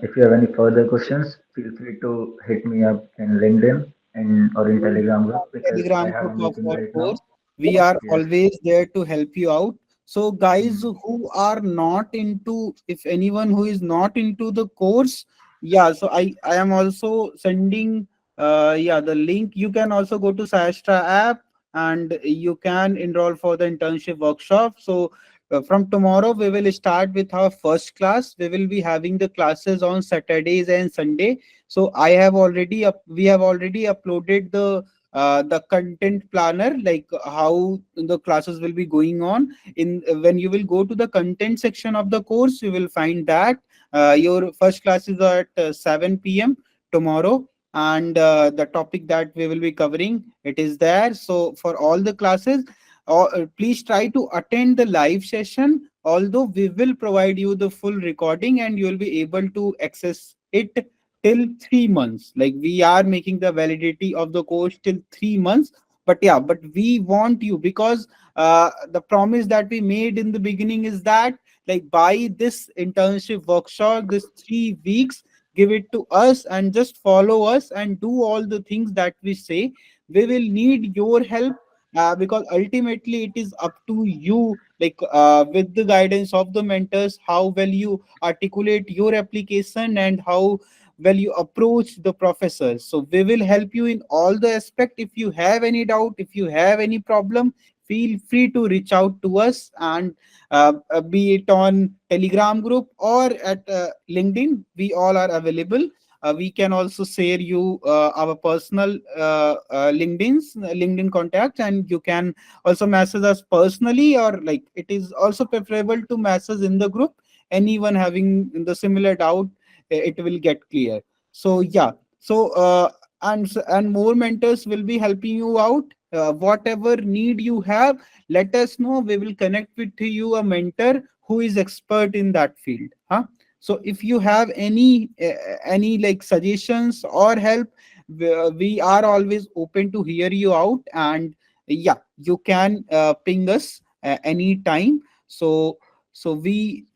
[SPEAKER 2] If you have any further questions, feel free to hit me up in LinkedIn and or in Telegram group because I
[SPEAKER 1] Telegram
[SPEAKER 2] have
[SPEAKER 1] group
[SPEAKER 2] a
[SPEAKER 1] of
[SPEAKER 2] meeting
[SPEAKER 1] our
[SPEAKER 2] right
[SPEAKER 1] course.
[SPEAKER 2] now.
[SPEAKER 1] We are
[SPEAKER 2] Yes.
[SPEAKER 1] always there to help you out. So, guys
[SPEAKER 2] Hmm.
[SPEAKER 1] who are not into, if anyone who is not into the course, yeah. So I am also sending yeah the link. You can also go to SciAstra app and you can enroll for the internship workshop. So. From tomorrow, we will start with our first class. We will be having the classes on Saturdays and Sunday. So we have already uploaded the content planner, like how the classes will be going on. In when you will go to the content section of the course, you will find that your first class is at 7 p.m. tomorrow, and the topic that we will be covering, it is there. So for all the classes, please try to attend the live session, although we will provide you the full recording and you will be able to access it till 3 months. Like we are making the validity of the course till 3 months. But yeah, but we want you, because the promise that we made in the beginning is that, like, by this internship workshop, this 3 weeks, give it to us and just follow us and do all the things that we say. We will need your help, because ultimately it is up to you, like with the guidance of the mentors, how well you articulate your application and how well you approach the professors. So we will help you in all the aspect. If you have any doubt, if you have any problem, feel free to reach out to us, and be it on Telegram group or at LinkedIn, we all are available. We can also share you our personal LinkedIn contact, and you can also message us personally, or like it is also preferable to message in the group. Anyone having the similar doubt, it will get clear. So yeah, so and more mentors will be helping you out. Whatever need you have, let us know. We will connect with you a mentor who is expert in that field, huh? So if you have any like suggestions or help, we are always open to hear you out. And yeah, you can ping us anytime. So we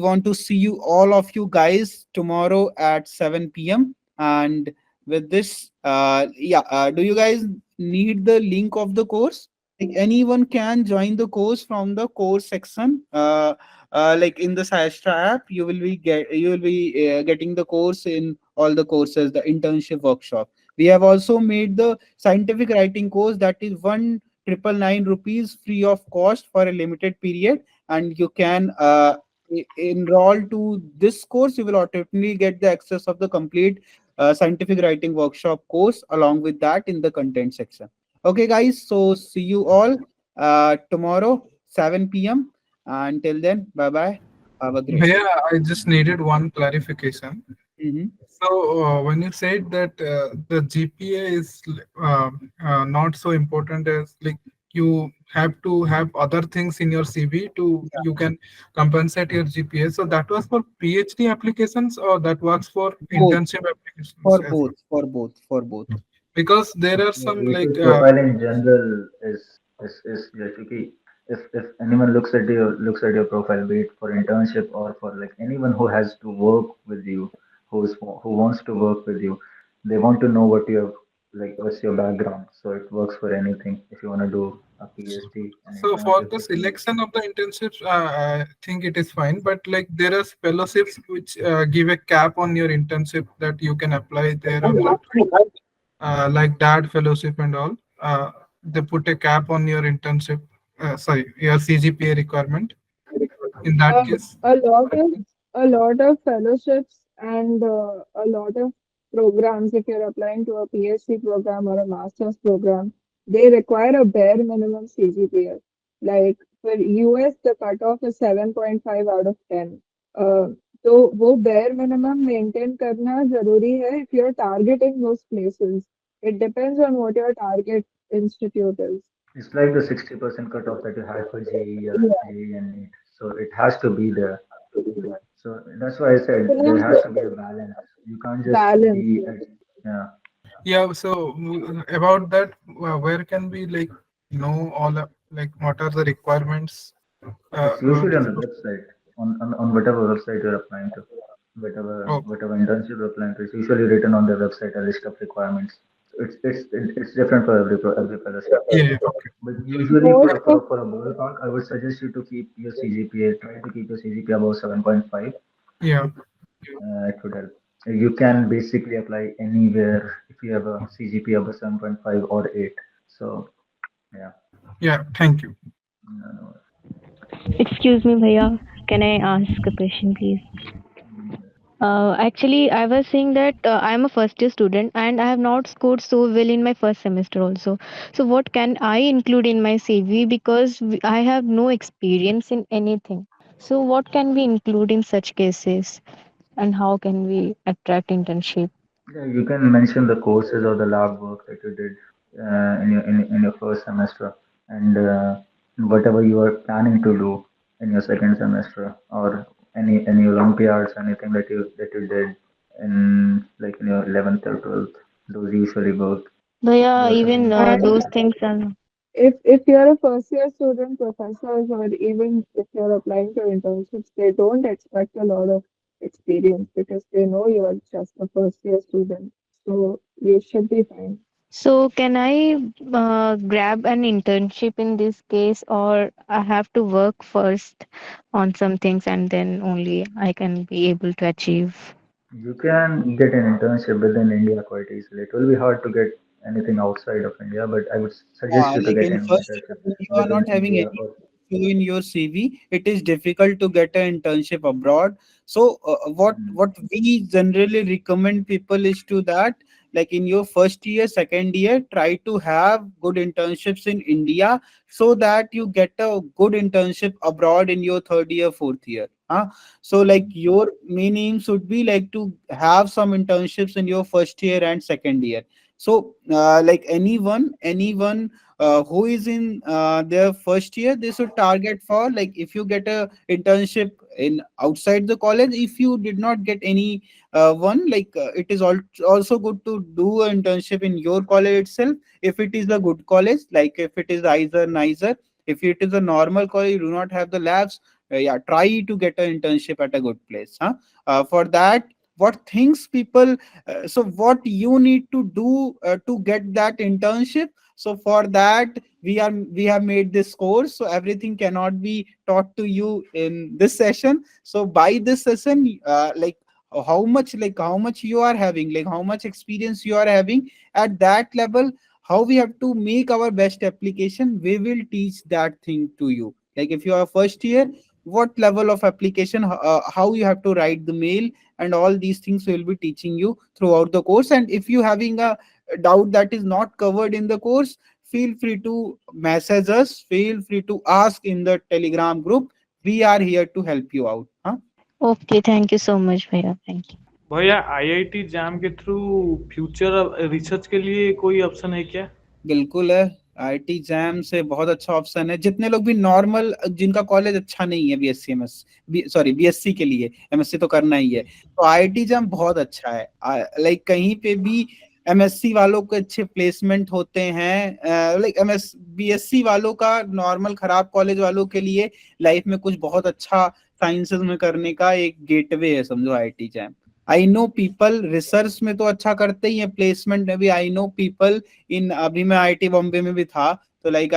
[SPEAKER 1] want to see you, all of you guys, tomorrow at 7 p.m. And with this, yeah, do you guys need the link of the course? Like anyone can join the course from the course section. Like in the SciAstra app, you will be getting the course in all the courses, the internship workshop. We have also made the scientific writing course, that is 1,999 rupees free of cost for a limited period, and you can enroll to this course. You will automatically get the access of the complete scientific writing workshop course along with that in the content section. Okay, guys. So see you all tomorrow 7 p.m. Until then, bye bye. Have a great day.
[SPEAKER 4] Yeah, I just needed one clarification.
[SPEAKER 1] Hmm.
[SPEAKER 4] So when you said that the GPA is not so important as like you have to have other things in your CV to you can compensate your GPA. So that was for PhD applications or that works for
[SPEAKER 1] Both,
[SPEAKER 4] internship applications
[SPEAKER 1] for
[SPEAKER 4] as
[SPEAKER 1] both,
[SPEAKER 4] well?
[SPEAKER 1] for both, for both.
[SPEAKER 4] Because there are
[SPEAKER 2] Yeah,
[SPEAKER 4] some like
[SPEAKER 2] research profile in general is like okay, if anyone looks at your profile, be it for internship or for like anyone who has to work with you, who wants to work with you, they want to know what you have, like what's your background. So it works for anything. If you want to do a PhD, an
[SPEAKER 4] so for
[SPEAKER 2] internship,
[SPEAKER 4] the
[SPEAKER 2] if you
[SPEAKER 4] selection of the internships, I think it is fine. But like there are fellowships which give a cap on your internship that you can apply there or not. Like that fellowship and all. They put a cap on your internship, sorry, your CGPA requirement. In that case,
[SPEAKER 3] A lot of fellowships and a lot of programs. If you're applying to a PhD program or a master's program, they require a bare minimum CGPA. Like for US, the cutoff is 7.5 out of 10. Uh, तो वो bare minimum maintain करना जरूरी है if you're targeting those places. It depends on what your target institute is.
[SPEAKER 2] it's like the 60% cutoff that you had for JEE,
[SPEAKER 3] Yeah,
[SPEAKER 2] JEE and NEET. So it has to be there. So that's why I said there has to be a balance. You can't just
[SPEAKER 3] balance.
[SPEAKER 2] be at, yeah.
[SPEAKER 4] yeah. So about that, where can we like know all like what are the requirements?
[SPEAKER 2] It's usually on the
[SPEAKER 4] For,
[SPEAKER 2] website, on whatever website you're applying to,
[SPEAKER 4] oh,
[SPEAKER 2] whatever internship you're applying to. It's usually written on the website a list of requirements. So it's different for every fellowship.
[SPEAKER 4] yeah, yeah, okay,
[SPEAKER 2] But usually
[SPEAKER 3] Most of
[SPEAKER 2] for a ballpark, I would suggest you to keep your CGPA. Try to keep your CGPA above 7.5.
[SPEAKER 4] yeah,
[SPEAKER 2] It would help. You can basically apply anywhere if you have a CGPA above 7.5 or 8. So yeah.
[SPEAKER 4] yeah. Thank you.
[SPEAKER 2] No, no.
[SPEAKER 5] Excuse me, Bhaiya. Can I ask a question, please?
[SPEAKER 2] Mm,
[SPEAKER 5] Actually, I was saying that I'm a first year student and I have not scored so well in my first semester also. So, what can I include in my CV because I have no experience in anything? So, what can we include in such cases and how can we attract internship?
[SPEAKER 2] yeah, you can mention the courses or the lab work that you did in your first semester, and whatever you are planning to do in your second semester, or any Olympiads, anything that you did in like in your 11th or 12th. Those usually work.
[SPEAKER 5] Bhaiya,
[SPEAKER 2] Those are the
[SPEAKER 5] even
[SPEAKER 2] internships
[SPEAKER 5] those
[SPEAKER 2] that
[SPEAKER 5] things are.
[SPEAKER 3] if you're a first year student, professors, or even if you're applying to internships, they don't expect a lot of experience because they know you are just a first year student. So you should be fine.
[SPEAKER 5] So, can I grab an internship in this case, or I have to work first on some things and then only I can be able to achieve?
[SPEAKER 2] you can get an internship within India quite easily. It will be hard to get anything outside of India, but I would suggest you to
[SPEAKER 1] Like
[SPEAKER 2] get
[SPEAKER 1] in
[SPEAKER 2] any
[SPEAKER 1] first year,
[SPEAKER 2] internship
[SPEAKER 1] when you are
[SPEAKER 2] within
[SPEAKER 1] not having
[SPEAKER 2] India
[SPEAKER 1] any
[SPEAKER 2] or
[SPEAKER 1] issue in your CV, it is difficult to get an internship abroad. So
[SPEAKER 2] mm,
[SPEAKER 1] what we generally recommend people is to that, like in your first year, second year, try to have good internships in India so that you get a good internship abroad in your third year, fourth year. Huh? So like
[SPEAKER 2] mm.
[SPEAKER 1] your main aim should be like to have some internships in your first year and second year. So like anyone who is in their first year, they should target for, like if you get a internship in outside the college, if you did not get any one, like it is also good to do an internship in your college itself. If it is a good college, like if it is either nicer, if it is a normal college, you do not have the labs, yeah, try to get an internship at a good place. For that, what things people, so what you need to do to get that internship. So for that, we have made this course, so everything cannot be taught to you in this session. So by this session, how much you are having, like how much experience you are having at that level, how we have to make our best application, we will teach that thing to you. Like if you are first year, what level of application, how you have to write the mail, and all these things will be teaching you throughout the course. And if you having a doubt that is not covered in the course, feel free to message us, feel free to ask in the Telegram group. We are here to help you out.
[SPEAKER 5] Okay, thank you so much, Bhaiya. Thank you.
[SPEAKER 6] भैया IIT jam के through future research के लिए कोई option है क्या?
[SPEAKER 1] बिल्कुल है। IIT jam से बहुत अच्छा ऑप्शन है। जितने लोग भी नॉर्मल, जिनका कॉलेज अच्छा नहीं है, बीएससी एमएस, सॉरी बीएससी के लिए, एमएससी तो करना ही है, तो आईआईटी जैम बहुत अच्छा है। लाइक कहीं पे भी एमएससी वालों के अच्छे प्लेसमेंट होते हैं। लाइक एमएस बीएससी वालों का, नॉर्मल खराब कॉलेज वालों के लिए लाइफ में कुछ बहुत अच्छा साइंसेज में करने का एक गेटवे है, समझो IIT jam. I know people research में तो अच्छा करते ही है, प्लेसमेंट में भी आई नो पीपल इन। अभी मैं आईआईटी बॉम्बे में भी था, तो लाइक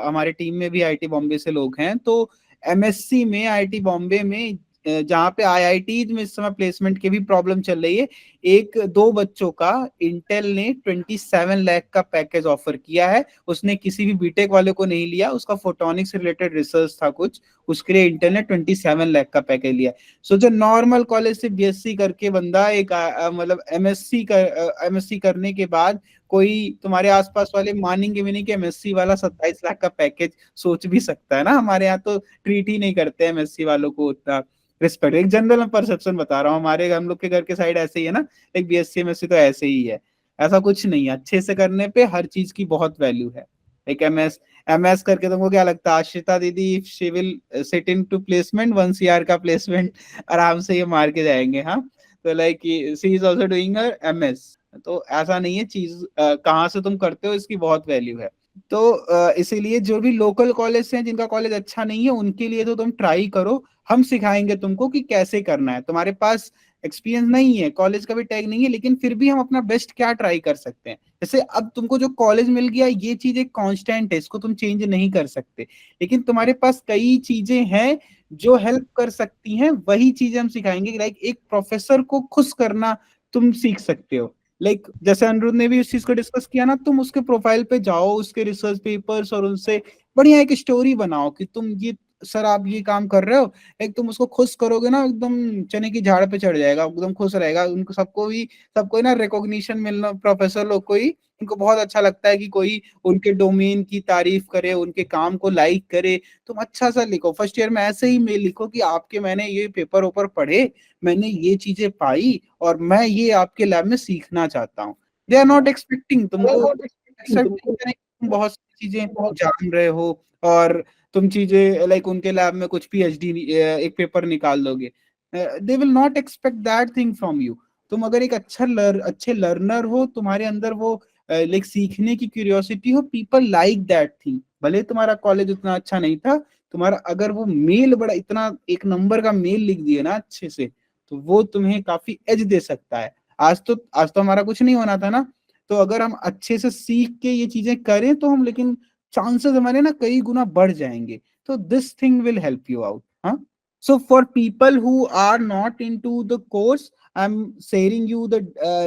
[SPEAKER 1] हमारे टीम में भी आईआईटी बॉम्बे से लोग हैं। तो एमएससी में आईआईटी बॉम्बे में जहाँ पे आईआईटी में इस समय प्लेसमेंट की भी प्रॉब्लम चल रही है, एक दो बच्चों का इंटेल ने 27 लाख का पैकेज ऑफर किया है। उसने किसी भी बीटेक वाले को नहीं लिया, उसका फोटोनिक्स से रिलेटेड रिसर्च था कुछ, उसके लिए इंटेल ने 27 लाख का पैकेज लिया। सो जो नॉर्मल कॉलेज से बीएससी करके बंदा एक मतलब एमएससी करने के बाद, कोई तुम्हारे आसपास वाले मानेंगे भी नहीं कि एमएससी वाला 27 लाख का पैकेज सोच भी सकता है ना। हमारे यहाँ तो ट्रीट ही नहीं करते एमएससी वालों को उतना रिस्पेक्ट। एक जनरल परसेप्शन बता रहा हूँ, हमारे हम लोग के घर के साइड ऐसे ही है ना, एक बीएससी एमएससी तो ऐसे ही है। ऐसा कुछ नहीं है, अच्छे से करने पे हर चीज की बहुत वैल्यू है। एक एमएस करके तुमको क्या लगता है, Ashrita didi she will sit in to placement 1 CR का प्लेसमेंट आराम से ये मार के जाएंगे? हाँ, तो like she is also doing MS. तो ऐसा नहीं है, चीज कहाँ से तुम करते हो इसकी बहुत वैल्यू है। तो इसीलिए जो भी लोकल कॉलेज हैं, जिनका कॉलेज अच्छा नहीं है, उनके लिए तो तुम ट्राई करो। हम सिखाएंगे तुमको कि कैसे करना है। तुम्हारे पास एक्सपीरियंस नहीं है, कॉलेज का भी टैग नहीं है, लेकिन फिर भी हम अपना बेस्ट क्या ट्राई कर सकते हैं। जैसे अब तुमको जो कॉलेज मिल गया, ये चीज एक कांस्टेंट है, इसको तुम चेंज नहीं कर सकते, लेकिन तुम्हारे पास कई चीजें हैं जो हेल्प कर सकती हैं। वही चीजें हम सिखाएंगे। लाइक एक प्रोफेसर को खुश करना तुम सीख सकते हो। लाइक जैसे अनिरुद्ध ने भी इस चीज को डिस्कस किया ना, तुम उसके प्रोफाइल पे जाओ, उसके रिसर्च पेपर्स, और उनसे बढ़िया एक स्टोरी बनाओ कि तुम ये, सर आप ये काम कर रहे हो। एक तुम उसको खुश करोगे ना, एकदम चने की झाड़ पे चढ़ जाएगा, एकदम खुश रहेगा। उनको सबको ना रिकॉग्निशन मिलना, प्रोफेसर लोग को ही, उनको बहुत अच्छा लगता है कि कोई उनके डोमेन की तारीफ करे, उनके काम को लाइक करे। तुम अच्छा सा लिखो, फर्स्ट ईयर में ऐसे ही मेल लिखो कि आपके मैंने ये पेपर ऊपर पढ़े, मैंने ये चीजें पाई, और मैं ये आपके लैब में सीखना चाहता हूँ। दे आर नॉट एक्सपेक्टिंग तुमको, एक्सेप्ट नहीं करें तुम बहुत सारी चीजें जान रहे हो, और तुम चीजें लाइक उनके लैब में कुछ पीएचडी एक पेपर निकाल दोगे। They will not expect that thing from you. तुम अगर एक अच्छे लर्नर हो, तुम्हारे अंदर वो लाइक सीखने की क्यूरियोसिटी हो, पीपल लाइक दैट थिंग। भले तुम्हारा कॉलेज उतना अच्छा नहीं था, तुम्हारा अगर वो मेल बड़ा इतना एक नंबर का मेल लिख दिए ना अच्छे से, तो वो तुम्हें काफी एज दे सकता है। आज तो हमारा कुछ नहीं होना था ना। तो अगर हम अच्छे से सीख के ये चीजें करें तो हम, लेकिन चांसेस हमारे ना कई गुना बढ़ जाएंगे। तो this thing will help you out. हाँ, so for people who are not into the course, I'm sharing you the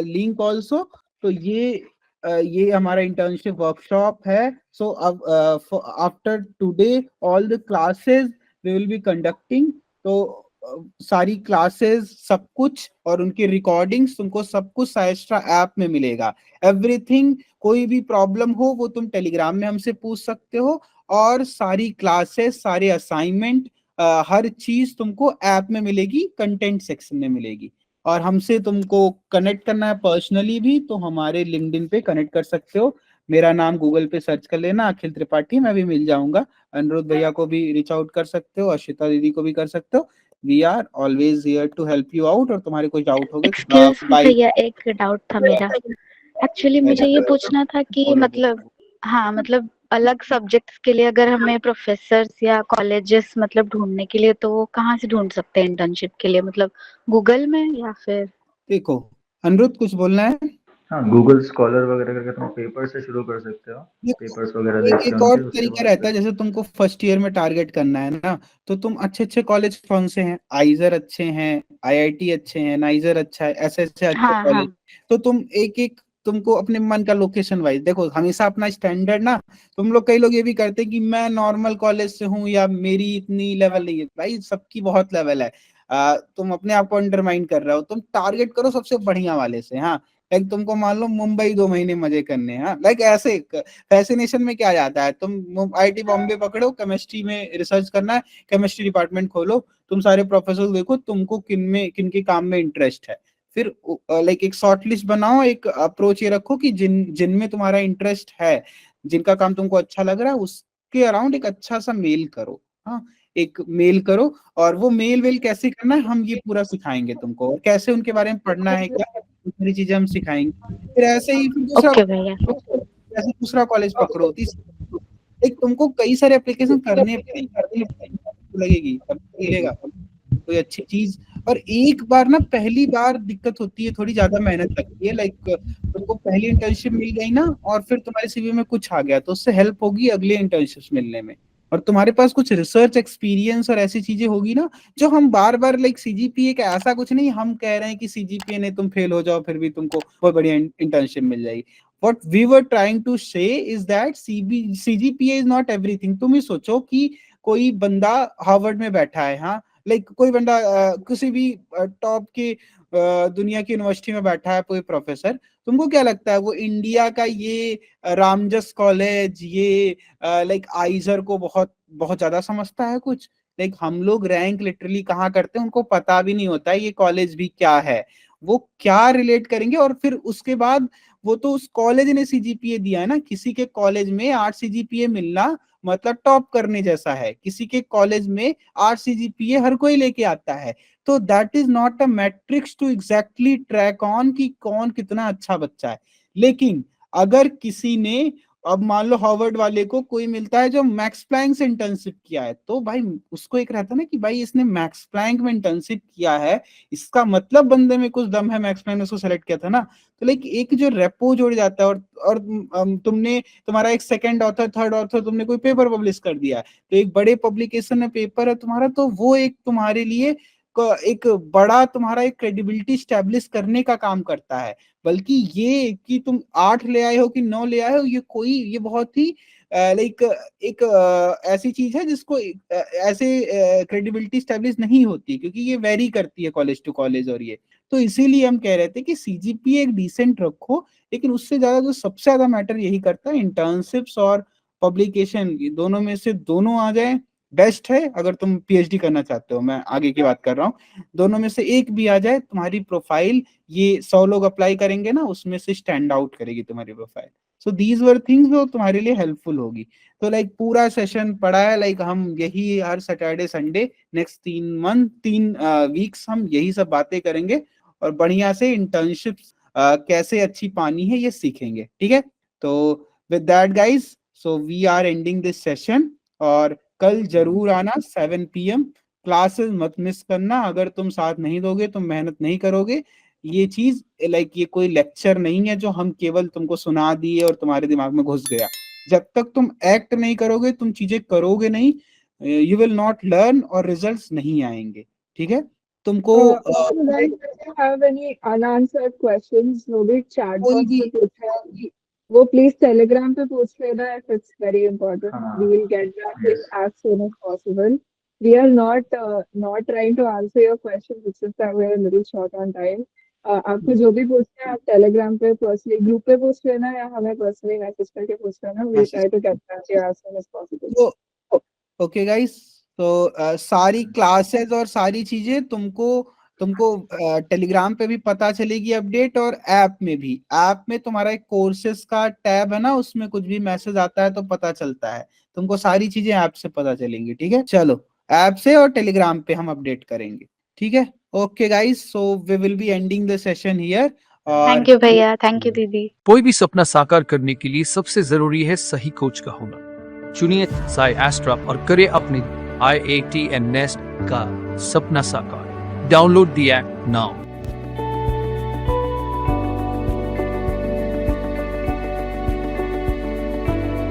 [SPEAKER 1] link also। तो ये हमारा इंटर्नशिप वर्कशॉप है। सो अब after today all the classes we will be conducting. तो सारी classes सब कुछ और उनकी रिकॉर्डिंग्स तुमको सब कुछ साइस्ट्रा ऐप में मिलेगा। एवरीथिंग, कोई भी प्रॉब्लम हो वो तुम टेलीग्राम में हमसे पूछ सकते हो, और सारी क्लासेस, सारे असाइनमेंट, हर चीज तुमको ऐप में मिलेगी, कंटेंट सेक्शन में मिलेगी। और हमसे तुमको कनेक्ट करना है पर्सनली भी, तो हमारे लिंक्डइन पे कनेक्ट कर सकते हो। मेरा नाम गूगल पे सर्च कर लेना, अखिल त्रिपाठी, मैं भी मिल जाऊंगा। अनिरुद्ध भैया को भी रीच आउट कर सकते हो, अश्रिता दीदी को भी कर सकते हो। We are always here to help you out. और तुम्हारे कुछ डाउट हो गए
[SPEAKER 7] एक्सक्यूज
[SPEAKER 1] बाय।
[SPEAKER 7] भैया, एक डाउट था मेरा। एक्चुअली मुझे ये पूछना था कि मतलब, हाँ मतलब अलग सब्जेक्ट्स के लिए अगर हमें प्रोफेसर्स या कॉलेजेस मतलब ढूंढने के लिए, तो वो कहाँ से ढूंढ सकते हैं इंटर्नशिप के लिए? मतलब गूगल में या फिर?
[SPEAKER 1] देखो अनिरुद्ध, कुछ बोलना है?
[SPEAKER 2] हाँ, गूगल स्कॉलर वगैरह करके तुम पेपर से शुरू कर सकते हो। पेपर्स वगैरह देख के
[SPEAKER 1] एक और
[SPEAKER 2] उनके, उसके
[SPEAKER 1] तरीका
[SPEAKER 2] बाद
[SPEAKER 1] रहता
[SPEAKER 2] फिर
[SPEAKER 1] है, जैसे तुमको फर्स्ट ईयर में टारगेट करना है ना, तो तुम अच्छे अच्छे कॉलेज कौन से हैं, आइजर अच्छे हैं, आईआईटी अच्छे हैं, नाइजर अच्छा है, ऐसे ऐसे अच्छे
[SPEAKER 7] हाँ हाँ।
[SPEAKER 1] कॉलेज। तो तुम एक एक, तुमको अपने मन का लोकेशन वाइज देखो, हमेशा अपना स्टैंडर्ड ना, तुम लोग कई लोग ये भी करते हैं कि मैं नॉर्मल कॉलेज से हूँ या मेरी इतनी लेवल नहीं है। भाई सबकी बहुत लेवल है। तुम अपने आप को अंडरमाइन कर रहे हो। तुम टारगेट करो सबसे बढ़िया वाले से। हाँ, लाइक तुमको मान लो मुंबई 2 महीने मजे करने हैं, हाँ, लाइक ऐसे फैसिनेशन में क्या जाता है, तुम आईआईटी बॉम्बे पकड़ो, केमिस्ट्री में रिसर्च करना है, केमिस्ट्री डिपार्टमेंट खोलो, तुम सारे प्रोफेसर देखो तुमको किन में, किन के काम में इंटरेस्ट है, फिर लाइक एक शॉर्ट लिस्ट बनाओ, एक अप्रोच ये रखो कि जिनमें तुम्हारा इंटरेस्ट है, जिनका काम तुमको अच्छा लग रहा है, उसके अराउंड एक अच्छा सा मेल करो। हाँ, एक मेल करो, और वो मेल वेल कैसे करना है हम ये पूरा सिखाएंगे तुमको, और कैसे उनके बारे में पढ़ना है क्या, सारी चीजें हम सिखाएंगे। फिर ऐसे ही फिर दूसरा,
[SPEAKER 7] ओके भैया।
[SPEAKER 1] जैसे दूसरा कॉलेज पकड़ो, एक तुमको कई सारे एप्लीकेशन करने लगेगी, तब मिलेगा कोई अच्छी चीज। और एक बार ना, पहली बार दिक्कत होती है, थोड़ी ज्यादा मेहनत लगती है। लाइक तुमको पहली इंटर्नशिप मिल गई ना, और फिर तुम्हारे सीवी में कुछ आ गया, तो उससे हेल्प होगी अगले इंटर्नशिप मिलने में। और तुम्हारे पास कुछ रिसर्च एक्सपीरियंस और ऐसी चीजें होगी ना, जो हम बार बार, लाइक सीजीपीए का ऐसा कुछ नहीं हम कह रहे हैं कि सीजीपीए ने तुम फेल हो जाओ फिर भी तुमको बहुत बढ़िया इंटर्नशिप मिल जाएगी। What we were trying to say is that CGPA is not everything। तुम ही सोचो कि कोई बंदा हार्वर्ड में बैठा है, हाँ, लाइक कोई बंदा किसी भी टॉप के दुनिया की यूनिवर्सिटी में बैठा है, कोई प्रोफेसर, तुमको क्या लगता है वो इंडिया का ये रामजस कॉलेज, ये लाइक आइजर को बहुत बहुत ज्यादा समझता है कुछ? लाइक हम लोग रैंक लिटरली कहाँ करते हैं, उनको पता भी नहीं होता है ये कॉलेज भी क्या है, वो क्या रिलेट करेंगे। और फिर उसके बाद वो तो उस कॉलेज ने सीजीपीए दिया है ना, किसी के कॉलेज में 8 सीजीपीए मिलना मतलब टॉप करने जैसा है। किसी के कॉलेज में 8 सीजीपीए हर कोई लेके आता है, तो that is not a matrix to exactly track on कि कौन कितना अच्छा बच्चा है। लेकिन अगर किसी ने, अब मान लो हार्वर्ड वाले को कोई मिलता है जो मैक्स प्लैंक से इंटर्नशिप किया है, तो भाई उसको एक रहता है ना कि भाई इसने मैक्स प्लैंक में इंटर्नशिप किया है, इसका मतलब बंदे में कुछ दम है, मैक्स प्लैंक ने उसको सेलेक्ट किया था ना। तो लाइक एक जो रेपो जुड़ जाता है, और तुमने, तुम्हारा एक सेकंड ऑथर, थर्ड ऑथर, तुमने कोई पेपर पब्लिश कर दिया है, तो एक बड़े पब्लिकेशन में पेपर है तुम्हारा, तो वो एक तुम्हारे लिए एक बड़ा तुम्हारा एक क्रेडिबिलिटी स्टैब्लिश करने का काम करता है। बल्कि ये कि तुम 8 ले आए हो कि 9 ले आए हो, ये बहुत ही लाइक एक ऐसी चीज है जिसको ऐसे क्रेडिबिलिटी स्टैब्लिश नहीं होती, क्योंकि ये वेरी करती है कॉलेज टू कॉलेज। और ये तो इसीलिए हम कह रहे थे कि सीजीपीए एक डिसेंट रखो, लेकिन उससे ज्यादा जो सबसे ज्यादा मैटर यही करता है, इंटर्नशिप्स और पब्लिकेशन, दोनों में से दोनों आ जाए बेस्ट है। अगर तुम पीएचडी करना चाहते हो, मैं आगे की बात कर रहा हूँ, दोनों में से एक भी आ जाए, तुम्हारी प्रोफाइल, ये 100 लोग अप्लाई करेंगे ना, उसमें से स्टैंड आउट करेगी तुम्हारी profile. So these were things जो तुम्हारे लिए हेल्पफुल होगी। तो लाइक पूरा सेशन पढ़ा है, लाइक हम यही हर सैटरडे संडे नेक्स्ट 3 वीक्स हम यही सब बातें करेंगे, और बढ़िया से इंटर्नशिप्स कैसे अच्छी पानी है ये सीखेंगे, ठीक है? तो with that guys, so we are ending this session. और कल जरूर आना 7 PM, क्लासेस मत मिस करना। अगर तुम साथ नहीं दोगे, तुम मेहनत नहीं करोगे, ये चीज लाइक ये कोई लेक्चर नहीं है जो हम केवल तुमको सुना दिए और तुम्हारे दिमाग में घुस गया। जब तक तुम एक्ट नहीं करोगे, तुम चीजें करोगे नहीं, यू विल नॉट लर्न, और रिजल्ट्स नहीं आएंगे, ठीक है? तुमको
[SPEAKER 3] Also, guys, if you have any unanswered questions, वो भी chat
[SPEAKER 1] कोई
[SPEAKER 3] box
[SPEAKER 1] भी,
[SPEAKER 3] पे पूछना है, वो please Telegram पे पूछ लेना if it's very important. We
[SPEAKER 2] हाँ,
[SPEAKER 3] will get back it
[SPEAKER 2] yes,
[SPEAKER 3] as soon as possible. We are not trying to answer your questions. It's just that we're a little short on time. आपको जो भी पूछना है, आप Telegram पे personally group पे पूछ लेना, या हमें पर्सनली मैसेज करके पूछ लेना. We'll try to get back to you as soon as possible.
[SPEAKER 1] तो ओके गाइस, तो सारी क्लासेस और सारी चीजें तुमको तुमको टेलीग्राम पे भी पता चलेगी अपडेट, और ऐप में भी। ऐप में तुम्हारा एक कोर्सेज का टैब है ना, उसमें कुछ भी मैसेज आता है तो पता चलता है तुमको, सारी चीजें ऐप से पता चलेंगी, ठीक है? चलो, ऐप से और टेलीग्राम पे हम अपडेट करेंगे, ठीक है? Okay guys, so we will be ending the session here. और
[SPEAKER 7] thank you bhaiya, thank you didi.
[SPEAKER 8] कोई भी सपना साकार करने के लिए सबसे जरूरी है सही कोच का होना। चुनिए SciAstra और करें अपने IIT and नेस्ट का सपना साकार। Download the app now.